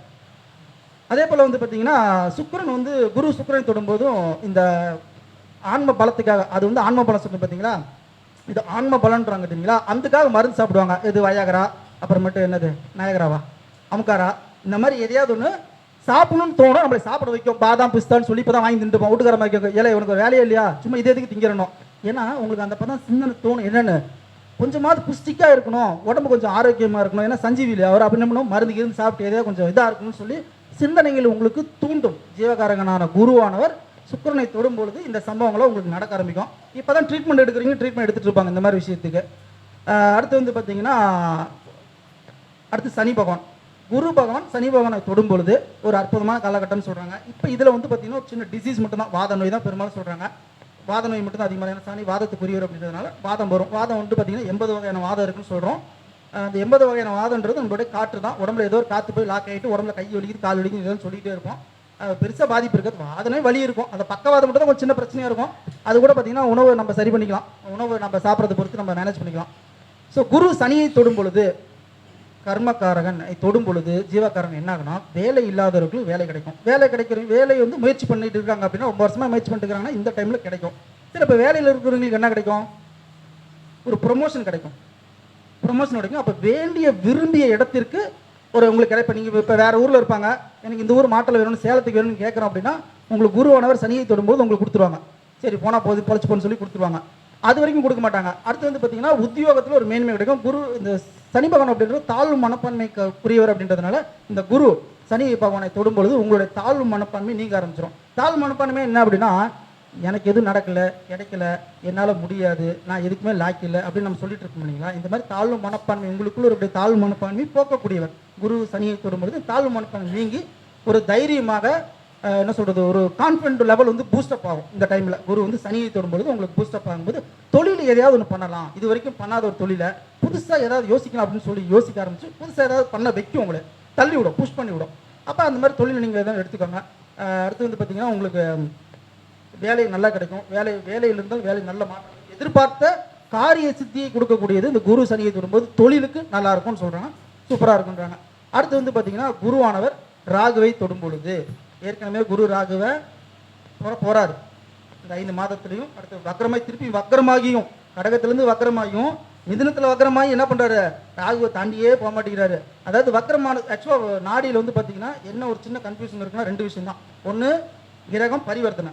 அதே போல் வந்து பார்த்தீங்கன்னா சுக்கிரன் வந்து குரு சுக்கிரன் தொடும்போதும் இந்த ஆன்ம பலத்துக்காக, அது வந்து ஆன்ம பலம் சொல்லி பார்த்தீங்களா, இது ஆன்ம பலன்றாங்க தெரியுங்களா? அதுக்காக மருந்து சாப்பிடுவாங்க. இது வயாகரா, அப்புறமேட்டு என்னது நயகராவா, அமுக்காரா, இந்த மாதிரி எதையாவது ஒன்று சாப்பிடணும்னு தோணும். நம்மளை சாப்பிட வைக்கும். பாதாம் பிஸ்தான்னு சொல்லி இப்போ தான் வாங்கி தின்ட்டுப்போம். வீட்டுக்கார மாதிரி ஏழை உனக்கு ஒரு வேலையே இல்லையா, சும்மா இதே எதுக்கு திங்கிறணும். ஏன்னா உங்களுக்கு அந்த பதம் சிந்தனை தோணும், என்னென்னு கொஞ்சமாவது புஷ்டிக்காக இருக்கணும், உடம்பு கொஞ்சம் ஆரோக்கியமாக இருக்கணும். ஏன்னா சஞ்சீவியில் அவர் அப்படி என்ன பண்ணுவோம், மருந்து இருந்து சாப்பிட்டு எதையா கொஞ்சம் இதாக இருக்கணும்னு சொல்லி சிந்தனைகள் உங்களுக்கு தூண்டும். ஜீவகாரகனான குருவானவர் சுக்கிரனை தொடும் பொழுது இந்த சம்பவங்களை உங்களுக்கு நடக்க ஆரம்பிக்கும். இப்போ தான் ட்ரீட்மெண்ட் எடுக்கிறீங்க, ட்ரீட்மெண்ட் எடுத்துகிட்டு இருப்பாங்க இந்த மாதிரி விஷயத்துக்கு. அடுத்து வந்து பார்த்தீங்கன்னா அடுத்து சனி பகவான். குரு பகவான் சனி பகவானை தொடும் பொழுது ஒரு அற்புதமான காலகட்டம்னு சொல்கிறாங்க. இப்போ இதில் வந்து பார்த்தீங்கன்னா ஒரு சின்ன டிசீஸ் மட்டும்தான், வாத நோய் தான் பெரும்பாலும் சொல்கிறாங்க. வாத நோய் மட்டும் தான் அதிகமாக, ஏன்னா சனி வாதத்துக்குரியவர் அப்படின்றதுனால வாதம் வரும். வாதம் வந்து பார்த்தீங்கன்னா 80 வகையான வாதம் இருக்குன்னு சொல்கிறோம். அந்த 80 வகையான வாதன்றது நம்மளுடைய காற்று தான். உடம்புல ஏதோ ஒரு காற்று போய் லாக் ஆகிட்டு உடம்புல கை வலிக்குது, கால் வலிக்குது, இதெல்லாம் சொல்லிகிட்டே இருப்போம். பெருசாக பாதிப்பு இருக்காது. வாதனே வலி இருக்கும். அந்த பக்கவாதம் மட்டும் தான் கொஞ்சம் சின்ன பிரச்சனையாக இருக்கும். அது கூட பார்த்தீங்கன்னா உணவை நம்ம சரி பண்ணிக்கலாம், உணவு நம்ம சாப்பிட்றத பொறுத்து நம்ம மேனேஜ் பண்ணிக்கலாம். ஸோ குரு சனியை தொடும் பொழுது, கர்மக்காரகன் தொடும் பொழுது ஜீவக்காரன் என்ன ஆகுனா, வேலை இல்லாதவர்களுக்கு வேலை கிடைக்கும். வேலை கிடைக்கிற வேலை வந்து முயற்சி பண்ணிட்டு இருக்காங்க அப்படின்னா, 9 வருஷமாக முயற்சி பண்ணிட்டு இருக்காங்கன்னா இந்த டைமில் கிடைக்கும். சரி, இப்போ வேலையில் இருக்கிறவங்களுக்கு என்ன கிடைக்கும், ஒரு ப்ரொமோஷன் கிடைக்கும். ப்ரொமோஷன் கிடைக்கும். அப்போ வேண்டிய விரும்பிய இடத்திற்கு ஒரு உங்களுக்கு கிடைப்ப. நீங்கள் இப்போ வேறு ஊரில் இருப்பாங்க, எனக்கு இந்த ஊர் மாட்டில் வேணும்னு சேலத்துக்கு வேணும்னு கேட்குறோம் அப்படின்னா உங்களுக்கு குருவானவர் சனியை தொடும்போது உங்களுக்கு கொடுத்துருவாங்க. சரி போனால் போது பொழைச்சு போன்னு சொல்லி கொடுத்துருவாங்க. அது வரைக்கும் கொடுக்க மாட்டாங்க. அடுத்து வந்து பார்த்தீங்கன்னா உத்தியோகத்தில் ஒரு மேன்மை கிடைக்கும். குரு இந்த சனி பகவான் அப்படின்றது தாழ்வு மனப்பான்மைக்குரியவர் அப்படின்றதுனால இந்த குரு சனி பகவானை தொடும்பொழுது உங்களுடைய தாழ்வு மனப்பான்மை நீங்க ஆரம்பிச்சிடும். தாழ்வு மனப்பான்மை என்ன அப்படின்னா, எனக்கு எதுவும் நடக்கலை, கிடைக்கல, என்னால் முடியாது, நான் எதுக்குமே லாய்க்கு இல்லை அப்படின்னு நம்ம சொல்லிட்டு இருக்கோம் இல்லைங்களா. இந்த மாதிரி தாழ்வு மனப்பான்மை உங்களுக்குள்ள ஒரு தாழ்வு மனப்பான்மை போக்கக்கூடியவர் குரு சனியை தொடும்பொழுது தாழ்வு மனப்பான்மை நீங்கி ஒரு தைரியமாக என்ன சொல்கிறது, ஒரு கான்ஃபிடென்ட் லெவல் வந்து பூஸ்டப் ஆகும். இந்த டைமில் குரு வந்து சனியை தொடும்பொழுது உங்களுக்கு பூஸ்டப் ஆகும்போது தொழில் எதையாவது ஒன்று பண்ணலாம், இது வரைக்கும் பண்ணாத ஒரு தொழிலை புதுசாக ஏதாவது யோசிக்கலாம் அப்படின்னு சொல்லி யோசிக்க ஆரம்பிச்சு புதுசாக ஏதாவது பண்ண வைக்கும், உங்களை தள்ளி விடும், புஷ் பண்ணி விடும். அப்போ அந்த மாதிரி தொழில் நீங்கள் எதாவது எடுத்துக்கோங்க. அடுத்து வந்து பார்த்தீங்கன்னா உங்களுக்கு வேலை நல்லா கிடைக்கும். வேலையிலிருந்தால் வேலை நல்ல மாற்றம், எதிர்பார்த்த காரிய சித்தியை கொடுக்கக்கூடியது இந்த குரு சனியை தொடும்போது தொழிலுக்கு நல்லா இருக்கும்னு சொல்கிறாங்க, சூப்பராக இருக்குன்றாங்க. அடுத்து வந்து பார்த்தீங்கன்னா குருவானவர் ராகுவை தொடும் பொழுது, ஏற்கனவே குரு ராகுவை போகிறாரு இந்த 5 மாதத்துலையும், அடுத்து வக்கரமாய் திருப்பி வக்கரமாகியும் கடகத்திலேருந்து வக்கரமாகியும் மிதுனத்தில் வக்கரமாகி என்ன பண்ணுறாரு, ராகுவை தாண்டியே போக மாட்டேங்கிறாரு. அதாவது வக்கரமான ஆக்சுவலாக நாடியில் வந்து பார்த்தீங்கன்னா என்ன ஒரு சின்ன கன்ஃபியூஷன் இருக்குன்னா 2 விஷயம் தான். ஒன்று கிரகம் பரிவர்த்தனை,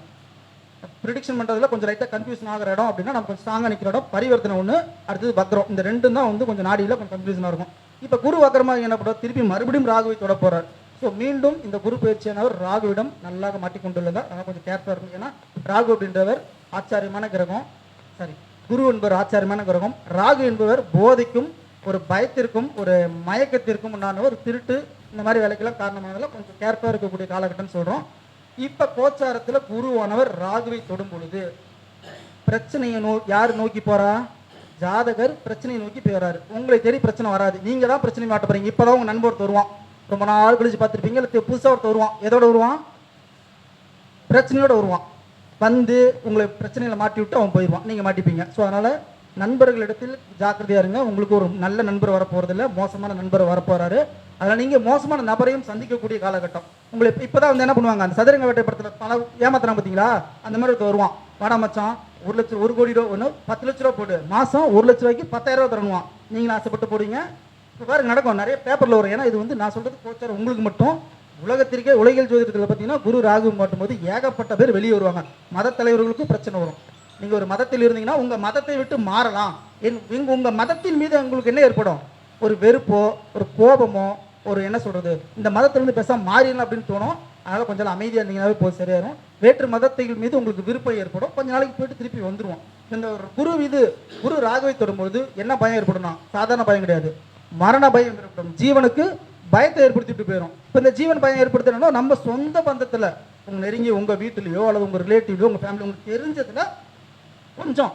ப்ரிடிக்ஷன் பண்ணுறதுல கொஞ்சம் லைட்டாக கன்ஃபியூஷன் ஆகிற இடம் அப்படின்னா நம்ம கொஞ்சம் ஸ்ட்ராங்காக நிற்கிற இடம் பரிவர்த்தனை ஒன்று, அடுத்தது வக்கரம். இந்த 2 தான் வந்து கொஞ்சம் நாடியில் கொஞ்சம் கன்ஃபியூஷனாக இருக்கும். இப்போ குரு வக்கரமாக என்ன பண்ணுறாரு, திருப்பி மறுபடியும் ராகுவை தொட போகிறார். ஸோ மீண்டும் இந்த குரு பயிற்சியானவர் ராகுவிடம் நல்லாக மாட்டிக்கொண்டுள்ளதால் அதனால் கொஞ்சம் கேர்ஃபுல்லாக இருக்கும். ஏன்னா ராகு அப்படின்றவர் ஆச்சாரியமான கிரகம், சாரி குரு என்பவர் ஆச்சாரியமான கிரகம். ராகு என்பவர் போதைக்கும் ஒரு பயத்திற்கும் ஒரு மயக்கத்திற்கும் உண்டான ஒரு திருட்டு இந்த மாதிரி வேலைக்கெல்லாம் காரணமானதில் கொஞ்சம் கேர்ஃபுல்லாக இருக்கக்கூடிய காலகட்டம்னு சொல்கிறோம். இப்போ கோச்சாரத்தில் குருவானவர் ராகுவை தொடும் பொழுது பிரச்சனையை யார் நோக்கி போகிறா, ஜாதகர் பிரச்சனையை நோக்கி போகிறாரு. உங்களை தேடி பிரச்சனை வராது, நீங்கள் தான் பிரச்சனை மாட்ட போகிறீங்க. இப்போ தான் உங்கள் நண்பர் வருவான், ரொம்ப நாள் கழிச்சு பார்த்துருப்பீங்க, இல்லை புதுசாக ஒருத்தர் வருவான். எதோட வருவான், பிரச்சனையோட வருவான். வந்து உங்களை பிரச்சனையில் மாட்டி விட்டு அவன் போயிடுவான், நீங்கள் மாட்டிப்பீங்க. ஸோ அதனால் நண்பர்களிடத்தில் ஜாக்கிரதையாக இருங்க. உங்களுக்கு ஒரு நல்ல நண்பர் வரப்போகிறதில்ல, மோசமான நண்பர் வரப்போகிறாரு. அதனால் நீங்கள் மோசமான நபரையும் சந்திக்கக்கூடிய காலகட்டம். உங்களை இப்போ தான் வந்து என்ன பண்ணுவாங்க, அந்த சதுரங்க வேட்டை படத்தில் பல ஏமாத்தினா பார்த்தீங்களா, அந்த மாதிரி ஒருத்தர் வருவான். வாடா மச்சான் 1 லட்சம் 1 கோடி ரூபா ஒன்று 10 லட்ச ரூபா போட்டு மாதம் 1 லட்ச ரூபாய்க்கு 10,000 ரூபா தரணுவான். நீங்களும் ஆசைப்பட்டு போடுவீங்க. இப்போ பாருங்க நடக்கும், நிறைய பேப்பரில் வரும். ஏன்னா இது வந்து நான் சொல்கிறது கோச்சார் உங்களுக்கு மட்டும், உலகத்திற்கே உலகில் ஜோதிடத்தில் பார்த்தீங்கன்னா குரு ராகு மாட்டும்போது ஏகப்பட்ட பேர் வெளியே வருவாங்க. மத தலைவர்களுக்கும் பிரச்சனை வரும். நீங்கள் ஒரு மதத்தில் இருந்தீங்கன்னா உங்கள் மதத்தை விட்டு மாறலாம். உங்கள் மதத்தின் மீது உங்களுக்கு என்ன ஏற்படும், ஒரு வெறுப்போ ஒரு கோபமோ ஒரு என்ன சொல்கிறது, இந்த மதத்திலிருந்து பேசாமல் மாறிடலாம் அப்படின்னு தோணும். அதனால் கொஞ்சம் அமைதியாக இருந்தீங்கன்னாவே போய் சரியாயிரும். வேற்று மதத்தின் மீது உங்களுக்கு விருப்பம் ஏற்படும், கொஞ்ச நாளைக்கு போயிட்டு திருப்பி வந்துடுவோம். இந்த குரு ராகுவை தொடும்போது என்ன பயம் ஏற்படும்னா, சாதாரண பயம் கிடையாது, மரண பயம் ஏற்படும். ஜீவனுக்கு பயத்தை ஏற்படுத்திட்டு போயிடும். இப்போ இந்த ஜீவன் பயம் ஏற்படுத்தணும்னா நம்ம சொந்த பந்தத்தில் உங்கள் நெருங்கி உங்கள் வீட்டிலையோ அல்லது உங்கள் ரிலேட்டிவ்லையோ உங்கள் ஃபேமிலி உங்களுக்கு தெரிஞ்சதில் கொஞ்சம்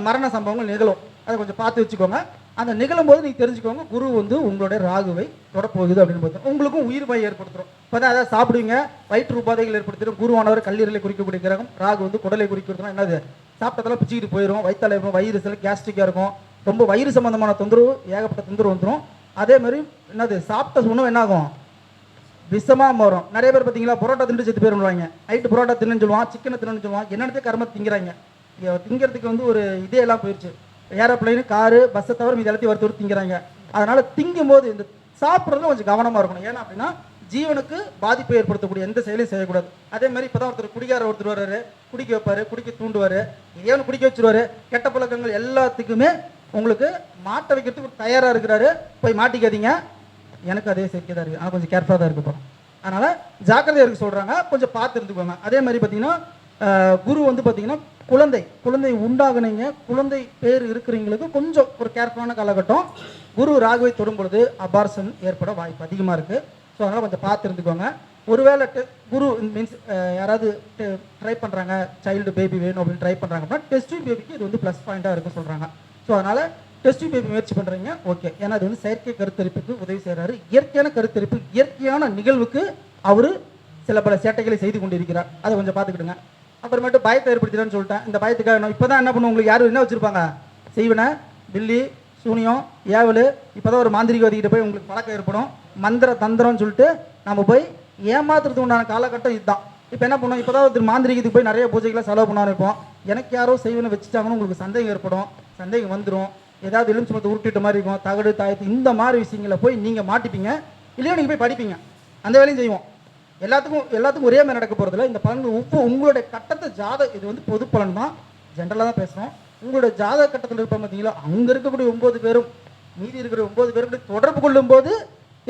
மரண சம்பவங்கள் நிகழும். அதை கொஞ்சம் பார்த்து வச்சுக்கோங்க. அந்த நிகழும் போது நீங்கள் தெரிஞ்சுக்கோங்க குரு வந்து உங்களுடைய ராகுவை தொடப்போகுது அப்படின்னு பார்த்தோம். உங்களுக்கும் உயிர் பயம் ஏற்படுத்தும். இப்போ தான் அதாவது சாப்பிடுவீங்க, வயிற்று உபாதைகள் ஏற்படுத்திடும். குருவானவர் கல்லீரலை குறிக்கக்கூடிய கிரகம், ராகு வந்து குடலை குறிக்கிறதுனா என்னது, சாப்பிட்டதெல்லாம் பிச்சுக்கிட்டு போயிடும், வயிற்றால இருக்கும், வயிறு சில கேஸ்ட்ரிக்காக இருக்கும், ரொம்ப வயிறு சம்பந்தமான தொந்தரவு, ஏகப்பட்ட தொந்தரவு வந்துடும். அதே மாதிரி என்னது, சாப்பிட்ட உணவு என்ன ஆகும், விஷமாக மாறும். நிறைய பேர் பார்த்தீங்களா பரோட்டா திண்டு செத்து போயிருவாங்க. நைட்டு பரோட்டா தின்னு சொல்லுவான், சிக்கனை தின்னு சொல்லுவான், என்னென்னத்தையும் கர்ம திங்கிறாங்க. திங்கிறதுக்கு வந்து ஒரு இதே எல்லாம் போயிடுச்சு. ஏரோப்ளைனு காரு பஸ்ஸை தவிர மீது எல்லாத்தையும் வறுத்து திங்கிறாங்க. அதனால் திங்கும் போது இந்த சாப்பிட்றதுல கொஞ்சம் கவனமாக இருக்கணும். ஏன்னா அப்படின்னா ஜீவனுக்கு பாதிப்பை ஏற்படுத்தக்கூடிய எந்த செயலையும் செய்யக்கூடாது. அதே மாதிரி இப்போ தான் ஒருத்தர் குடிகார ஒருத்தர் வர்றாரு, குடிக்க வைப்பார், குடிக்க தூண்டுவார், ஏன்னு குடிக்க வச்சுருவார். கெட்ட பழக்கங்கள் எல்லாத்துக்குமே உங்களுக்கு மாட்ட வைக்கிறதுக்கு தயாராக இருக்கிறாரு. போய் மாட்டிக்காதீங்க. எனக்கு அதே சேர்க்கை தான் இருக்குது, ஆனால் கொஞ்சம் கேர்ஃபுல்லாக தான் இருக்க போகிறோம். அதனால் ஜாக்கிரதையாக இருக்க சொல்கிறாங்க, கொஞ்சம் பார்த்து இருந்துக்கோங்க. அதே மாதிரி பார்த்தீங்கன்னா குரு வந்து பார்த்தீங்கன்னா குழந்தை உண்டாகுனீங்க, குழந்தை பேர் இருக்கிறவங்களுக்கு கொஞ்சம் ஒரு கேர்ஃபுல்லான காலகட்டம். குரு ராகுவை தொடும் பொழுது அபார்ஷன் ஏற்பட வாய்ப்பு அதிகமாக இருக்குது. ஸோ அதனால் கொஞ்சம் பார்த்து இருந்துக்கோங்க. ஒருவேளை குரு மீன்ஸ் யாராவது ட்ரை பண்ணுறாங்க, சைல்டு பேபி வேணும் அப்படின்னு ட்ரை பண்ணுறாங்க அப்படின்னா டெஸ்ட் பேபிக்கு இது வந்து ப்ளஸ் பாயிண்ட்டாக இருக்குன்னு சொல்கிறாங்க. ஸோ அதனால் டெஸ்ட் பேபி முயற்சி பண்ணுறீங்க, ஓகே. ஏன்னா அது வந்து செயற்கை கருத்தரிப்புக்கு உதவி செய்கிறாரு. இயற்கையான கருத்தரிப்பு, இயற்கையான நிகழ்வுக்கு அவர் சில பல சேட்டைகளை செய்து கொண்டிருக்கிறார். அதை கொஞ்சம் பார்த்துக்கிடுங்க. அப்புறமேட்டு பயத்தை ஏற்படுத்திடுன்னு சொல்லிட்டேன். இந்த பயத்துக்காக இப்போ தான் என்ன பண்ணுவோம், உங்களுக்கு யாரும் என்ன வச்சுருப்பாங்க, செய்வனை, பில்லி, சூனியம், ஏவல். இப்போ தான் ஒரு மாந்திரிகவாதிகிட்ட போய் உங்களுக்கு பழக்கம் ஏற்படும். மந்திர தந்திரம்னு சொல்லிட்டு நம்ம போய் ஏமாத்துறதுக்கு உண்டான காலகட்டம் இதுதான். இப்போ என்ன பண்ணுவோம், இப்போ தான் ஒரு மாந்திரிகத்துக்கு போய் நிறைய பூஜைகளை செலவு பண்ண இருப்போம். எனக்கு யாரோ செய்வனை வச்சுட்டாங்கன்னு உங்களுக்கு சந்தேகம் ஏற்படும், சந்தேகம் வந்துடும். ஏதாவது எலுமிச்சம்பழத்தை உருட்டிட்ட மாதிரி இருக்கும், தகடு தாயத்து இந்த மாதிரி விஷயங்களை போய் நீங்கள் மாட்டிப்பீங்க, இல்லையோ நீங்கள் போய் படிப்பீங்க. அந்த வேலையும் செய்வோம். எல்லாத்துக்கும் ஒரே மாதிரி நடக்க போகிறதில்ல. இந்த பலன்கள் உங்களுடைய கட்டத்தை இது வந்து பொது பலன் தான், ஜென்ரலாக தான் பேசுகிறோம். உங்களுடைய ஜாதக கட்டத்தில் இருப்ப பார்த்தீங்களா, அங்கே இருக்கக்கூடிய 9 பேரும் மீதி இருக்கிற 9 பேரும் தொடர்பு கொள்ளும்போது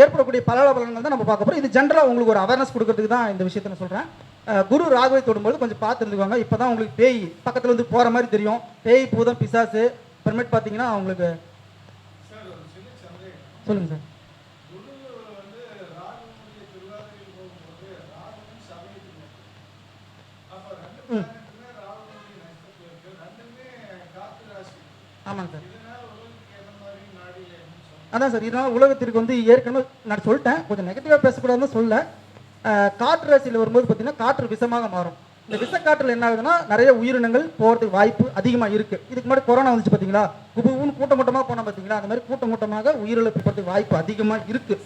ஏற்படக்கூடிய பலன்கள் தான் நம்ம பார்க்க போகிறோம். இது ஜென்ரலாக உங்களுக்கு ஒரு அவேர்னஸ் கொடுக்கறதுக்கு தான் இந்த விஷயத்தை நான் சொல்கிறேன். குரு ராகுவை தொடும்போது கொஞ்சம் பார்த்து இருந்துக்குவாங்க. இப்போ தான் உங்களுக்கு பேய் பக்கத்தில் வந்து போகிற மாதிரி தெரியும். பேய், பூதம், பிசாசு. அப்புறமேட்டு பார்த்தீங்கன்னா உங்களுக்கு சொல்லுங்கள் சார். ஆமாங்க சார். அதான் சார், இதனால் உலகத்திற்கு வந்து ஏற்கனவே நான் சொல்லிட்டேன், கொஞ்சம் நெகட்டிவாக பேசக்கூடாதுன்னு சொல்ல. காற்று ராசியில் வரும்போது பார்த்தீங்கன்னா காற்று விஷமாக மாறும். இந்த விஷக்காற்றில் என்ன ஆகுதுன்னா நிறைய உயிரினங்கள் போகிறதுக்கு வாய்ப்பு அதிகமாக இருக்குது. இதுக்கு முன்னாடி கொரோனா வந்துச்சு பார்த்தீங்களா, குபுன்னு கூட்டமாக போனால் பார்த்தீங்களா, அந்த மாதிரி கூட்டமாக உயிரிழப்பு போகிறதுக்கு வாய்ப்பு அதிகமாக இருக்குது.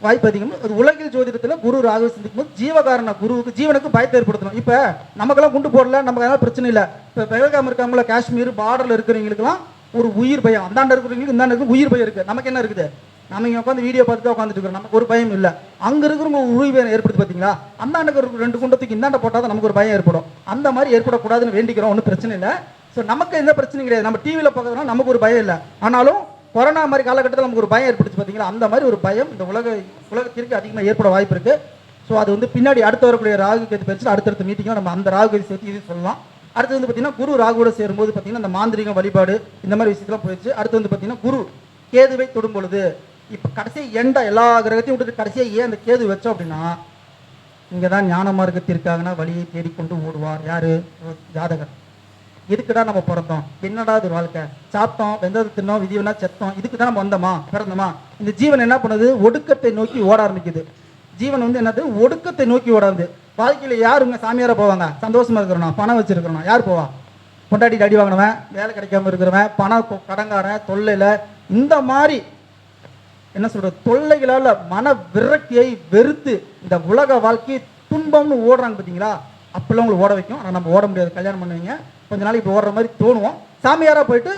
வாய்ப்பு அதிகம். அது உலகில் ஜோதிடத்தில் குரு ராகு சிந்திக்கும் போது ஜீவகாரண குருவுக்கு ஜீவனுக்கு பயத்தை ஏற்படுத்தணும். இப்போ நமக்கெல்லாம் குண்டு போடல, நமக்கு அதெல்லாம் பிரச்சனை இல்லை. இப்போ பெகல்காம் இருக்காங்களா, காஷ்மீர் பார்டரில் இருக்கிறவங்களுக்குலாம் ஒரு உயிர் பயம், அந்தாண்ட இருக்கிறவங்களுக்கு இந்தாண்ட இருக்கு உயிர் பயம் இருக்குது. நமக்கு என்ன இருக்குது, நம்ம இங்கே உட்காந்து வீடியோ பார்த்துட்டு உட்காந்துட்டு இருக்கிறோம், நமக்கு ஒரு பயம் இல்லை. அங்கே இருக்கிறவங்க ஒரு உயிர் பயம் ஏற்படுத்தி பார்த்தீங்களா, அந்தாண்டுக்கு ஒரு 2 குண்டத்துக்கு இந்தாண்ட போட்டால் தான் நமக்கு ஒரு பயம் ஏற்படும். அந்த மாதிரி ஏற்படக்கூடாதுன்னு வேண்டிக்கிறோம், ஒன்றும் பிரச்சனை இல்லை. ஸோ நமக்கு எந்த பிரச்சனையும் கிடையாது. நம்ம டிவியில் பார்க்கறதுனால நமக்கு ஒரு பயம் இல்லை. ஆனாலும் கொரோனா மாதிரி காலகட்டத்தில் நமக்கு ஒரு பயம் ஏற்படுத்தி பார்த்தீங்களா, அந்த மாதிரி ஒரு பயம் இந்த உலகத்திற்கு அதிகமாக ஏற்பட வாய்ப்பு இருக்குது. ஸோ அது வந்து பின்னாடி அடுத்து வரக்கூடிய ராகு கேது பயிற்சி அடுத்தடுத்த மீட்டிங்கில் நம்ம அந்த ராகு கேது சேர்த்து இது சொல்லலாம். அடுத்து வந்து பார்த்தீங்கன்னா குரு ராகுவோட சேரும்போது பார்த்தீங்கன்னா இந்த மாந்திரிகம் வழிபாடு இந்த மாதிரி விஷயத்தெல்லாம் போயிடுச்சு. அடுத்து வந்து பார்த்தீங்கன்னா குரு கேதுவை தொடும் பொழுது இப்போ கடைசியாக எல்லா கிரகத்தையும் விட்டுட்டு கடைசியாக ஏன் அந்த கேது வச்சோம் அப்படின்னா, இங்கே தான் ஞான மார்க்கத்திற்காகனா வழியை தேடிக்கொண்டு ஓடுவார் யார், ஜாதகர். எதுக்குடா நம்ம பிறந்தோம், என்னடா இது வாழ்க்கை, சாப்பிட்டோம், வெந்தது தின்னோம், விதிவனா செத்தோம், இதுக்கு தான் நம்ம வந்தோமா பிறந்தோமா. இந்த ஜீவன் என்ன பண்ணுது, ஒடுக்கத்தை நோக்கி ஓட ஆரம்பிக்குது. ஜீவன் வந்து என்னது, ஒடுக்கத்தை நோக்கி ஓடாது. வாழ்க்கையில் யாருங்க சாமியார போவாங்க, சந்தோஷமா இருக்கிறோம், பணம் வச்சிருக்கிறோம், யார் போவா, கொண்டாடி அடி வாங்கினவன், வேலை கிடைக்காம இருக்கிறவன், பணம் கடங்காரன், தொல்லையில இந்த மாதிரி என்ன சொல்றது தொல்லைகளால் மன விரக்தியை வெறுத்து இந்த உலக வாழ்க்கையை துன்பம்னு ஓடுறாங்க பார்த்தீங்களா, அப்பெல்லாம் உங்களுக்கு ஓட வைக்கும். ஆனால் நம்ம ஓட முடியாது. கல்யாணம் பண்ணுவீங்க, கொஞ்ச நாளைக்கு இப்போ ஓடுற மாதிரி தோணுவோம். சாமியாராக போயிட்டு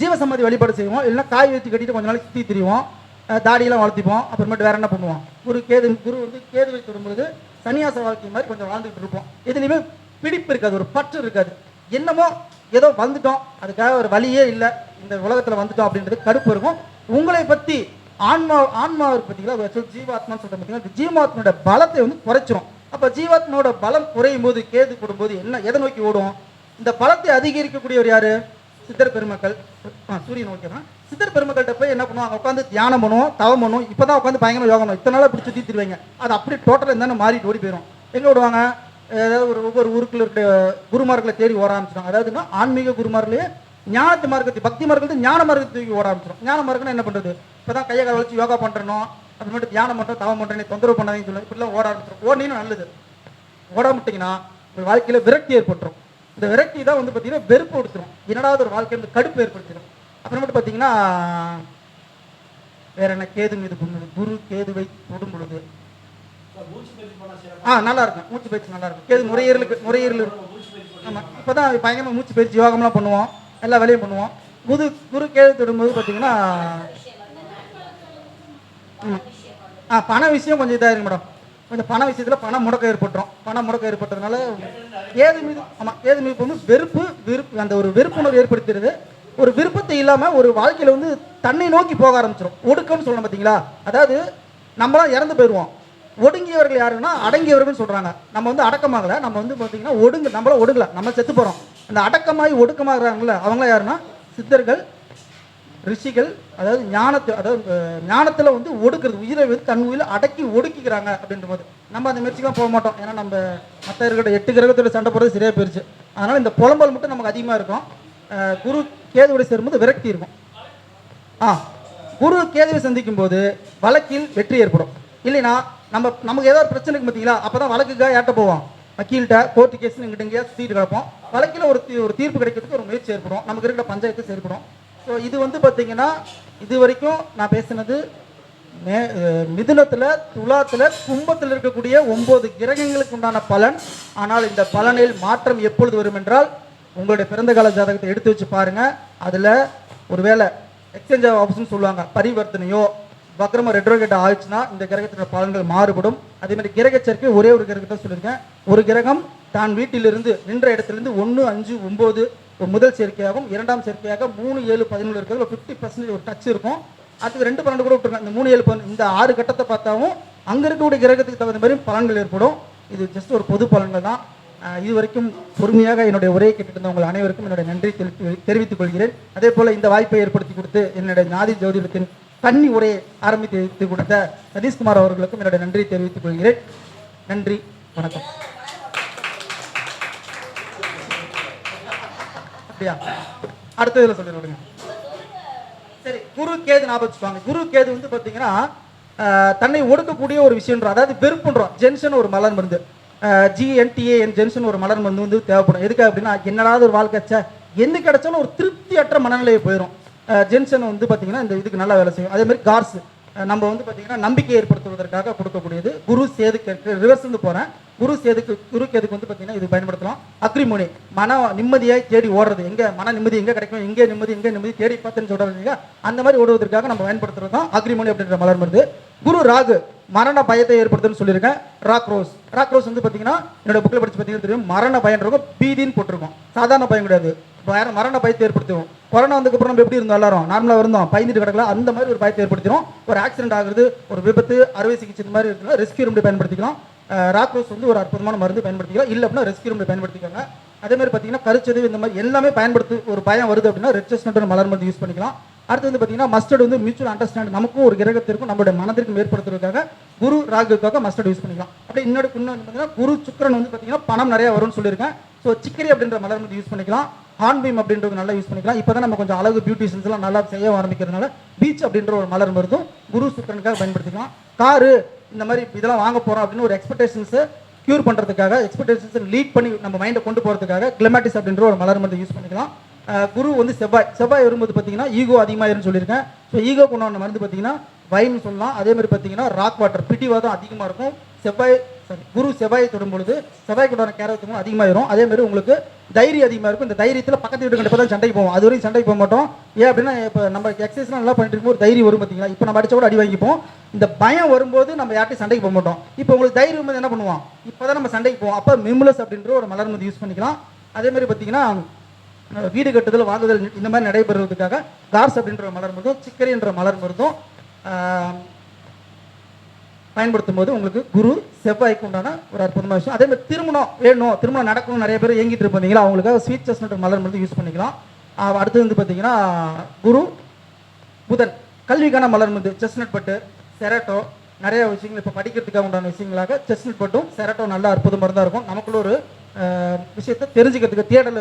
ஜீவசமாதி வழிபாடு செய்வோம், இல்லைன்னா காய் வச்சு கட்டிட்டு கொஞ்ச நாளைக்கு சுற்றி திரிவோம், தாடியெல்லாம் வளர்த்திப்போம். அப்புறமேட்டு வேற என்ன பண்ணுவோம், குரு வந்து கேதுவை தொடும்போது சன்னியாச வாழ்க்கை மாதிரி கொஞ்சம் வாழ்ந்துட்டு இருப்போம். எதுலையுமே பிடிப்பு இருக்காது, ஒரு பற்று இருக்காது. என்னமோ ஏதோ வந்துட்டோம், அதுக்காக ஒரு வழியே இல்லை, இந்த உலகத்தில் வந்துட்டோம் அப்படின்றது கடுப்பு இருக்கும். உங்களை பற்றி ஆன்மாவுக்கு பார்த்தீங்களா, ஜீவாத்மான்னு சொல்கிறேன் பார்த்தீங்கன்னா, ஜீவாத்மனோட பலத்தை வந்து குறைச்சிரும். அப்போ ஜீவாத்மனோட பலம் குறையும் போது கேது கொடும்போது என்ன எதை நோக்கி ஓடும், இந்த பலத்தை அதிகரிக்கக்கூடியவர் யாரு, சித்தர் பெருமக்கள். சூரியன் நோக்கி தான் சித்தர் பெருமக்கள்கிட்ட போய் என்ன பண்ணுவாங்க, உட்காந்து தியானம் பண்ணுவோம், தவம் பண்ணுவோம். இப்போ தான் உட்காந்து பயங்கர யோகம் பண்ணுவோம். இத்தனை நாள் இப்படி சுற்றி திருவாங்க, அது அப்படி டோட்டலாக இருந்தாலும் மாறிட்டு ஓடி போயிடும். எங்கே விடுவாங்க, ஏதாவது ஒவ்வொரு ஊருக்குள்ள இருக்கிற குருமார்களை தேடி ஓட ஆரம்பிச்சிடும். அதாவதுன்னா ஆன்மீக குருமார்களே ஞானத்து மார்க்கத்தை, பக்தி மார்க்கத்தை ஞான மார்க்கத்தை தூக்கி ஓட ஆரம்பிச்சிடும். ஞான மார்க்கம்னா என்ன பண்ணுறது, இப்போ தான் கையை கால வச்சு யோகா பண்ணுறோம், அப்புறமேட்டு தியானம் பண்ணுறோம், தவம் பண்ணுறேன், தொந்தரவு பண்ணாதீங்கன்னு சொல்லி இப்படிலாம் ஓட ஆரம்பிச்சிடும். ஓடினீங்கன்னா நல்லது, ஓடாமட்டிங்கன்னா உங்கள் வாழ்க்கையில் விரக்தி ஏற்பட்டுரும். இந்த விரக்தி தான் வந்து பார்த்தீங்கன்னா வெறுப்பு கொடுத்துரும், என்னடாவது ஒரு வாழ்க்கையில் கடுப்பு ஏற்படுத்திடும். அப்புறமேட்டு பார்த்தீங்கன்னா வேற என்ன, கேது மீது குரு கேதுவை தொடும் பொழுது நல்லா இருக்கும், மூச்சு பயிற்சி நல்லா இருக்கும். கேது நுரையீரல் இருக்கும். ஆமாம், இப்போ தான் பயங்கரமாக மூச்சு பயிற்சி யோகம்லாம் பண்ணுவோம், எல்லா வேலையும் பண்ணுவோம். குரு கேது தொடும்போது பார்த்தீங்கன்னா பண விஷயம் கொஞ்சம் இதாக இருக்கு மேடம். கொஞ்சம் பண விஷயத்தில் பண முடக்கம் ஏற்பட்டுரும். பண முடக்கம் ஏற்பட்டதுனால கேது மீது கேது மீது வந்து வெறுப்பு அந்த ஒரு வெறுப்புணர்வு ஏற்படுத்துறது. ஒரு விருப்பத்தை இல்லாமல் ஒரு வாழ்க்கையில் வந்து தன்னை நோக்கி போக ஆரம்பிச்சிடும். ஒடுக்கம்னு சொல்லணும் பார்த்தீங்களா, அதாவது நம்மளாம் இறந்து போயிடுவோம். ஒடுங்கியவர்கள் யாருன்னா அடங்கியவர்கள் சொல்கிறாங்க. நம்ம வந்து அடக்கமாகலை, நம்ம வந்து பார்த்தீங்கன்னா நம்மளாம் ஒடுங்கலை, நம்ம செத்து போகிறோம். அந்த அடக்கமாகி ஒடுக்கமாகறாங்கல்ல, அவங்களாம் யாருன்னா சித்தர்கள், ரிஷிகள். அதாவது ஞானத்தில் வந்து ஒடுக்கிறது, உயிரை வந்து தன் உயிரை அடக்கி ஒடுக்கிக்கிறாங்க அப்படின்ற போது நம்ம அந்த முயற்சிக்கெலாம் போக மாட்டோம். ஏன்னா நம்ம மற்ற இருக்கிற 8 கிரகத்தோட சண்டை போடுறது சரியாக போயிடுச்சு. அதனால் இந்த புலம்பல் மட்டும் நமக்கு அதிகமாக இருக்கும். குரு கேதுவோட சேரும்போது விரக்தி இருக்கும். குரு கேதுவை சந்திக்கும் போது வழக்கில் வெற்றி ஏற்படும். இல்லைன்னா நமக்கு ஏதாவது பிரச்சனைக்கு பார்த்தீங்களா, அப்போ தான் வழக்குக்காக ஏட்ட போவோம், வக்கீல்கிட்ட கோர்ட்டு கேஸ்ன்னு இங்கிட்ட எங்கேயா சுற்றிட்டு கிடப்போம். வழக்கில் ஒரு தீர்ப்பு கிடைக்கிறதுக்கு ஒரு முயற்சி ஏற்படும், நமக்கு இருக்கிற பஞ்சாயத்து செயல்படும். ஸோ இது வந்து பார்த்தீங்கன்னா இது வரைக்கும் நான் பேசினது மிதுனத்தில், துலாத்தில், கும்பத்தில் இருக்கக்கூடிய 9 கிரகங்களுக்கு உண்டான பலன். ஆனால் இந்த பலனில் மாற்றம் எப்பொழுது வரும் என்றால் உங்களுடைய பிறந்த கால ஜாதகத்தை எடுத்து வச்சு பாருங்கள். அதில் ஒருவேளை எக்ஸ்சேஞ்ச் ஆஃப் ஆப்ஷன் சொல்லுவாங்க, பரிவர்த்தனையோ வக்ரம ரெட்ரோகேட் ஆயிடுச்சுன்னா இந்த கிரகத்தின பலன்கள் மாறுபடும். அதே மாதிரி கிரக சேர்க்கை ஒரே ஒரு கிரகத்தை சொல்லியிருக்கேன். ஒரு கிரகம் தான் வீட்டிலிருந்து நின்ற இடத்திலிருந்து 1, 5, 9 முதல் சேர்க்கையாகவும், இரண்டாம் சேர்க்கையாக 3, 7, 17 இருக்கிறது 50% ஒரு டச் இருக்கும். அதுக்கு 2, 12 கூட விட்டுருங்க. இந்த 3, 7, 11 இந்த 6 கட்டத்தை பார்த்தாவும் அங்கே இருக்கக்கூடிய கிரகத்துக்கு தகுந்த மாதிரி பலன்கள் ஏற்படும். இது ஜஸ்ட் ஒரு பொது பலன்கள் தான். இது வரைக்கும் பொறுமையாக என்னுடைய உரையை கேட்டுட்டு உங்கள் அனைவருக்கும் என்னுடைய நன்றி தெரிவித்துக் கொள்கிறேன். அதே போல் இந்த வாய்ப்பை ஏற்படுத்தி கொடுத்து என்னுடைய ஞாதி ஜோதிடத்தின் கன்னி உரையை ஆரம்பித்து கொடுத்த சதீஷ்குமார் அவர்களுக்கும் என்னுடைய நன்றி தெரிவித்துக் கொள்கிறேன். நன்றி, வணக்கம். அப்படியா, அடுத்ததுல சொல்லிடுங்க. சரி, குரு கேது ஞாபகம் வச்சுப்பாங்க. குரு கேது வந்து பார்த்தீங்கன்னா தன்னை ஒடுக்கக்கூடிய ஒரு விஷயம்ன்றோம். அதாவது வெறுப்புன்றோம். ஜென்ஷன் ஒரு மலர் மருந்து, GNTAN ஜென்ஷன் ஒரு மலர் மருந்து வந்து தேவைப்படும். எதுக்கு அப்படின்னா, என்னடாவது ஒரு வாழ்க்கை எந்த கிடைச்சாலும் ஒரு திருப்தியற்ற மனநிலையை போயிடும். ஜென்ஷன் வந்து பார்த்தீங்கன்னா இந்த இதுக்கு நல்லா வேலை செய்யும். அதே மாதிரி கார்ஸ் நம்ம வந்து பார்த்தீங்கன்னா நம்பிக்கை ஏற்படுத்துவதற்காக கொடுக்கக்கூடியது. குரு சேதுக்கு ரிவர்ஸ் வந்து போகிறேன். குரு கேதுக்கு வந்து பார்த்தீங்கன்னா இது பயன்படுத்தலாம். அக்ரிமோனி மன நிம்மதியாக தேடி ஓடுறது. எங்கே மன நிம்மதி எங்கே கிடைக்கும், எங்கே நிம்மதி தேடி பார்த்துன்னு சொல்கிறாங்க. அந்த மாதிரி ஓடுவதற்காக நம்ம பயன்படுத்துறது தான் அக்ரிமோனி அப்படின்ற மலர் மருந்து. குரு ராகு மரண பயத்தை ஏற்படுத்துன்னு சொல்லியிருக்கேன். ராக் ரோஸ் வந்து பார்த்தீங்கன்னா என்னோட புக்கில் படிச்சு பார்த்தீங்கன்னா தெரியும். மரண பயன்றவங்க பீதின்னு போட்டிருக்கோம். சாதாரண பயம் கிடையாது, மரண பயத்தை ஏற்படுத்துவோம். கொரோனா வந்ததுக்கப்புறம் நம்ம எப்படி இருந்தோம், எல்லாரும் நார்மலாக இருந்தோம், பயந்துட்டு கிடக்கல. அந்த மாதிரி ஒரு பயத்தை ஏற்படுத்திடும். ஒரு ஆக்சிடென்ட் ஆகுது, ஒரு விபத்து, அறுவை சிகிச்சை இந்த மாதிரி இருக்குன்னா ரெஸ்கியூ ரூம் பயன்படுத்திக்கலாம். ராக் ரோஸ் வந்து ஒரு அற்புதமான மருந்து பயன்படுத்திக்கலாம். இல்லை அப்படின்னா ரெஸ்கியூ ரூம் பயன்படுத்திக்கோங்க. அதே மாதிரி பார்த்தீங்கன்னா கருச்சது இந்த மாதிரி எல்லாமே பயன்படுத்தி ஒரு பயம் வருது அப்படின்னா ரெட் செஸ்னட் மலர் மருந்து யூஸ் பண்ணிக்கலாம். அடுத்து வந்து பார்த்தீங்கன்னா மஸ்டர்ட் வந்து மியூச்சுவல் அண்டர்ஸ்டாண்ட் நமக்கும் ஒரு கிரகத்திற்கும் நம்மளுடைய மனதிற்கும் ஏற்படுத்துறதுக்காக குரு ராகுக்காக மஸ்டர்ட் யூஸ் பண்ணிக்கலாம். அப்படியே இன்னொரு பார்த்தீங்கன்னா குரு சுக்கிரன் வந்து பார்த்தீங்கன்னா பணம் நிறைய வரும்னு சொல்லியிருக்கேன். ஸோ சிக்கரி அப்படின்ற மலர் மருந்து யூஸ் பண்ணிக்கலாம். ஹார்ன்பீம் அப்படின்றது நல்லா யூஸ் பண்ணிக்கலாம். இப்போ தான் நம்ம கொஞ்சம் அழகு பியூட்டிஷன்ஸ் எல்லாம் நல்லா செய்ய ஆரம்பிக்கிறதுனால பீச் அப்படின்ற ஒரு மலர் மருந்தும் குரு சுக்கிரனுக்காக பயன்படுத்திக்கலாம். காரு இந்த மாதிரி இதெல்லாம் வாங்க போகிறோம் அப்படின்னு ஒரு எக்ஸ்பெக்டேஷன்ஸை க்யூர் பண்ணுறதுக்காக, எக்ஸ்பெக்டேஷன்ஸை லீட் பண்ணி நம்ம மைண்டை கொண்டு போகிறதுக்காக கிளமாட்டிஸ் அப்படின்ற ஒரு மலர் மருந்து யூஸ் பண்ணிக்கலாம். குரு வந்து செவ்வாய் வரும்போது பார்த்தீங்கன்னா ஈகோ அதிகமாயிருன்னு சொல்லியிருக்கேன். ஸோ ஈகோ கொண்டாட மருந்து பார்த்தீங்கன்னா வைன் சொல்லலாம். அதே மாதிரி பார்த்தீங்கன்னா ராக் வாட்டர், பிடிவாதம் அதிகமாக இருக்கும். குரு செவ்வாயை தொடும் பொழுது செவ்வாய் கொண்டாட கேரத்துக்கும் அதிகமாகிடும். அதே மாதிரி உங்களுக்கு தைரியம் அதிகமாக இருக்கும். இந்த தைரியத்தில் பக்கத்து வீட்டு கண்டிப்பாக தான் சண்டைக்கு போவோம். அது வரைக்கும் சண்டைக்கு போக மாட்டோம். ஏன் அப்படின்னா இப்போ நம்ம எக்ஸசைஸ்லாம் நல்லா பண்ணிட்டு இருக்கும்போது ஒரு தைரியம் வரும் பார்த்தீங்களா. இப்போ நம்ம அடிச்ச கூட அடி வாங்கிப்போம். இந்த பயம் வரும்போது நம்ம யார்ட்டையும் சண்டைக்கு போக மாட்டோம். இப்போ உங்களுக்கு தைரியம் வந்து என்ன பண்ணுவோம், இப்போ தான் நம்ம சண்டைக்கு போவோம். அப்போ மிம்லஸ் அப்படின்ற ஒரு மலர் மருந்து யூஸ் பண்ணிக்கலாம். அதே மாதிரி பார்த்தீங்கன்னா வீடு கட்டுதல், வாங்குதல் இந்த மாதிரி நடைபெறுவதற்காக கார்ஸ் அப்படின்ற மலர் மருந்தும் சிக்கரி என்ற மலர் மருந்தும் பயன்படுத்தும் போது உங்களுக்கு குரு செவ்வாய்க்கு உண்டான ஒரு அற்புதமான விஷயம். அதே மாதிரி திருமணம் நடக்கணும் நிறைய பேர் ஏங்கிட்டு இருப்பீங்களா, அவங்களுக்காக ஸ்வீட் செஸ்னட் மலர் மருந்து யூஸ் பண்ணிக்கலாம். அடுத்து வந்து பார்த்தீங்கன்னா குரு புதன் கல்விக்கான மலர் மருந்து செஸ்னட் பட்டு, செரட்டோ நிறைய விஷயங்கள் இப்போ படிக்கிறதுக்காக உண்டான விஷயங்களாக செஸ்னட் பட்டும் செரட்டோ நல்ல அற்புத மருந்தாக இருக்கும். நமக்குள்ள ஒரு விஷயத்தை தெரிஞ்சுக்கிறதுக்கு தேடல்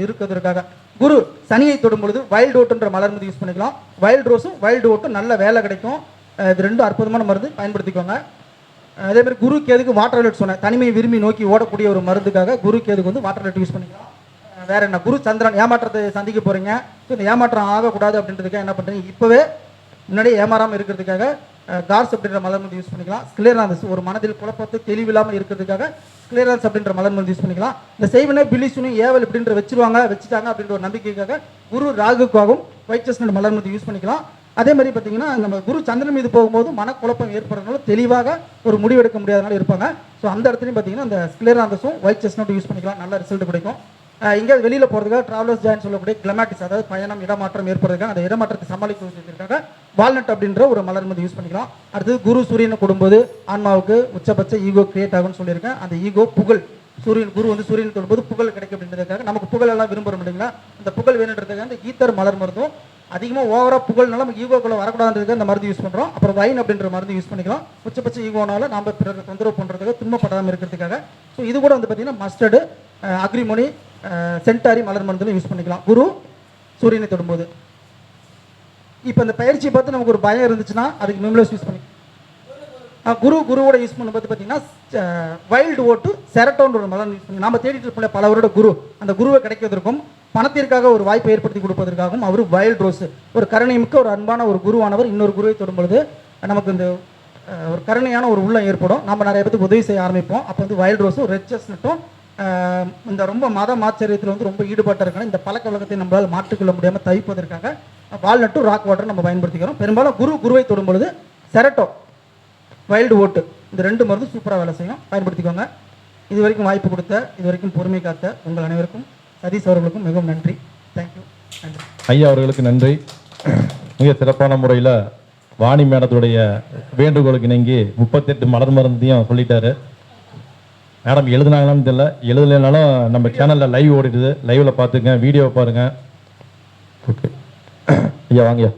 இருக்கிறதுக்காக. குரு சனியை தொடும் பொழுது வைல்டு ஓட்டுன்ற மலர் மருந்து யூஸ் பண்ணிக்கலாம். வைல்டு ரோஸும் வைல்டு ஓட்டும் நல்ல வேலை கிடைக்கும். இது ரெண்டும் அற்புதமான மருந்து, பயன்படுத்திக்கோங்க. அதே மாதிரி குரு கேதுக்கு வாட்டர் லைட் சொன்னேன். தனிமையை விரும்பி நோக்கி ஓடக்கூடிய ஒரு மருந்துக்காக குரு கேதுக்கு வந்து வாட்டர் லைட் யூஸ் பண்ணிக்கலாம். வேற என்ன, குரு சந்திரன் ஏமாற்றத்தை சந்திக்க போறீங்க. ஸோ இந்த ஏமாற்றம் ஆகக்கூடாது அப்படின்றதுக்காக என்ன பண்ணுறீங்க, இப்போவே முன்னாடியே ஏமாறாமல் இருக்கிறதுக்காக கார்ஸ் அப்படின்ற மலர் மருந்து யூஸ் பண்ணிக்கலாம். ஸ்கிலேரான்ஸ் ஒரு மனதில் குழப்பத்தை தெளிவில்லாமல் இருக்கிறதுக்காக ஸ்கிலேரான்ஸ் அப்படின்ற மலர் மருந்து யூஸ் பண்ணிக்கலாம். இந்த செய்வனை பிலிசுனும் ஏவல் அப்படின்ற வச்சுட்டாங்க அப்படின்ற ஒரு நம்பிக்கைக்காக குரு ராகுக்காகவும் ஒயிட் செஸ்னட் மலர் மருந்து யூஸ் பண்ணிக்கலாம். அதே மாதிரி பார்த்தீங்கன்னா நம்ம குரு சந்திரன் மீது போகும்போது மனக்குழப்பம் ஏற்படுறதுனால தெளிவாக ஒரு முடிவெடுக்க முடியாதனால இருப்பாங்க. ஸோ அந்த இடத்துலையும் பார்த்தீங்கன்னா இந்த ஸ்கிலேரான்ஸும் ஒயிட் செஸ்னட் யூஸ் பண்ணிக்கலாம், நல்ல ரிசல்ட் கிடைக்கும். எங்கேயாவது வெளியில் போகிறதுக்காக ட்ராவலர்ஸ் ஜாயின் சொல்லக்கூடிய கிளமாட்டிஸ், அதாவது பயணம் இடமாற்றம் ஏற்படுறதுக்காக அந்த இடமாற்றத்தை சமாளிக்கிறதுக்காக வால்நட் அப்படின்ற ஒரு மலர் மருந்து யூஸ் பண்ணிக்கலாம். அடுத்தது குரு சூரியனை கொடும்போது ஆன்மாவுக்கு உச்சபட்ச ஈகோ கிரியேட் ஆகும்னு சொல்லியிருக்கேன். அந்த ஈகோ புகழ், குரு வந்து சூரியன் தொடும்போது புகழ் கிடைக்கும் அப்படின்றதுக்காக, நமக்கு புகழ் எல்லாம் விரும்புகிறோம் இல்லைங்களா, அந்த புகழ் வேணுன்றதுக்காக அந்த ஈத்தர் மலர் மருந்தும் அதிகமாக ஓவராக புகழ்னால நமக்கு ஈகோக்குள்ள வரக்கூடாதுன்றதுக்கு அந்த மருந்து யூஸ் பண்ணுறோம். அப்புறம் வைன் அப்படின்ற மருந்து யூஸ் பண்ணிக்கலாம். உச்சபட்ச ஈகோனால நம்ம பிறகு தொந்தரவு பண்ணுறதுக்கு துன்பப்படாமல் இருக்கிறதுக்காக. ஸோ இது கூட வந்து பார்த்தீங்கன்னா மஸ்டர்டு, அக்ரிமோனி, சென்டாரி மலர் மருந்துல யூஸ் பண்ணிக்கலாம் குரு சூரியனை தொடும்போது. இப்போ இந்த பயிற்சியை பார்த்து நமக்கு ஒரு பயம் இருந்துச்சுன்னா அதுக்கு மிம்லஸ் யூஸ் பண்ணி குருவோட யூஸ் பண்ணும்போது பார்த்தீங்கன்னா வைல்டு ஓட்டு செரட்டோன்ற ஒரு மலர் யூஸ் பண்ணி நம்ம தேடிட்டு இருப்போம் பல வருட குரு, அந்த குருவை கிடைக்கிறதுக்கும் பணத்திற்காக ஒரு வாய்ப்பை ஏற்படுத்தி கொடுப்பதற்காகவும் அவர் வைல்டு ரோஸ் ஒரு கருணைமிக்க ஒரு அன்பான ஒரு குருவானவர் இன்னொரு குருவை தொடும்பொழுது நமக்கு இந்த ஒரு கருணையான ஒரு உள்ளம் ஏற்படும். நம்ம நிறைய பேருக்கு உதவி செய்ய ஆரம்பிப்போம். அப்போ வந்து வைல்டு ரோஸும் ரெட் செஸ்னட்டும் இந்த ரொம்ப மத மாச்சரியத்தில் வந்து ரொம்ப ஈடுபாட்டாக இருக்காங்க. இந்த பழக்க வழக்கத்தை நம்மளால் மாற்றிக்கொள்ள முடியாமல் தவிப்பதற்காக வால்நட்டும் ராக் வாட்டரும் நம்ம பயன்படுத்திக்கிறோம். பெரும்பாலும் குருவை தொடும் பொழுது செரட்டோ, வைல்டு ஓட்டு, இந்த 2 மருந்து சூப்பராக வேலை செய்யும், பயன்படுத்திக்கோங்க. இது வரைக்கும் வாய்ப்பு கொடுத்த, இது வரைக்கும் பொறுமை காத்த உங்கள் அனைவருக்கும், சதீஷ் அவர்களுக்கும் மிகவும் நன்றி. தேங்க்யூ. நன்றி. ஐயா அவர்களுக்கு நன்றி. மிக சிறப்பான முறையில் வாணி மேடத்துடைய வேண்டுகோளுக்கு இணங்கி 38 மலர் மருந்தையும் சொல்லிட்டாரு. மேடம் எழுதுனாங்களான்னு தெரியல, எழுதலைனாலும் நம்ம சேனலில் லைவ் ஓடிடுது, லைவில் பார்த்துங்க, வீடியோவை பாருங்கள். ஓகே ஐயா வாங்கய்யா.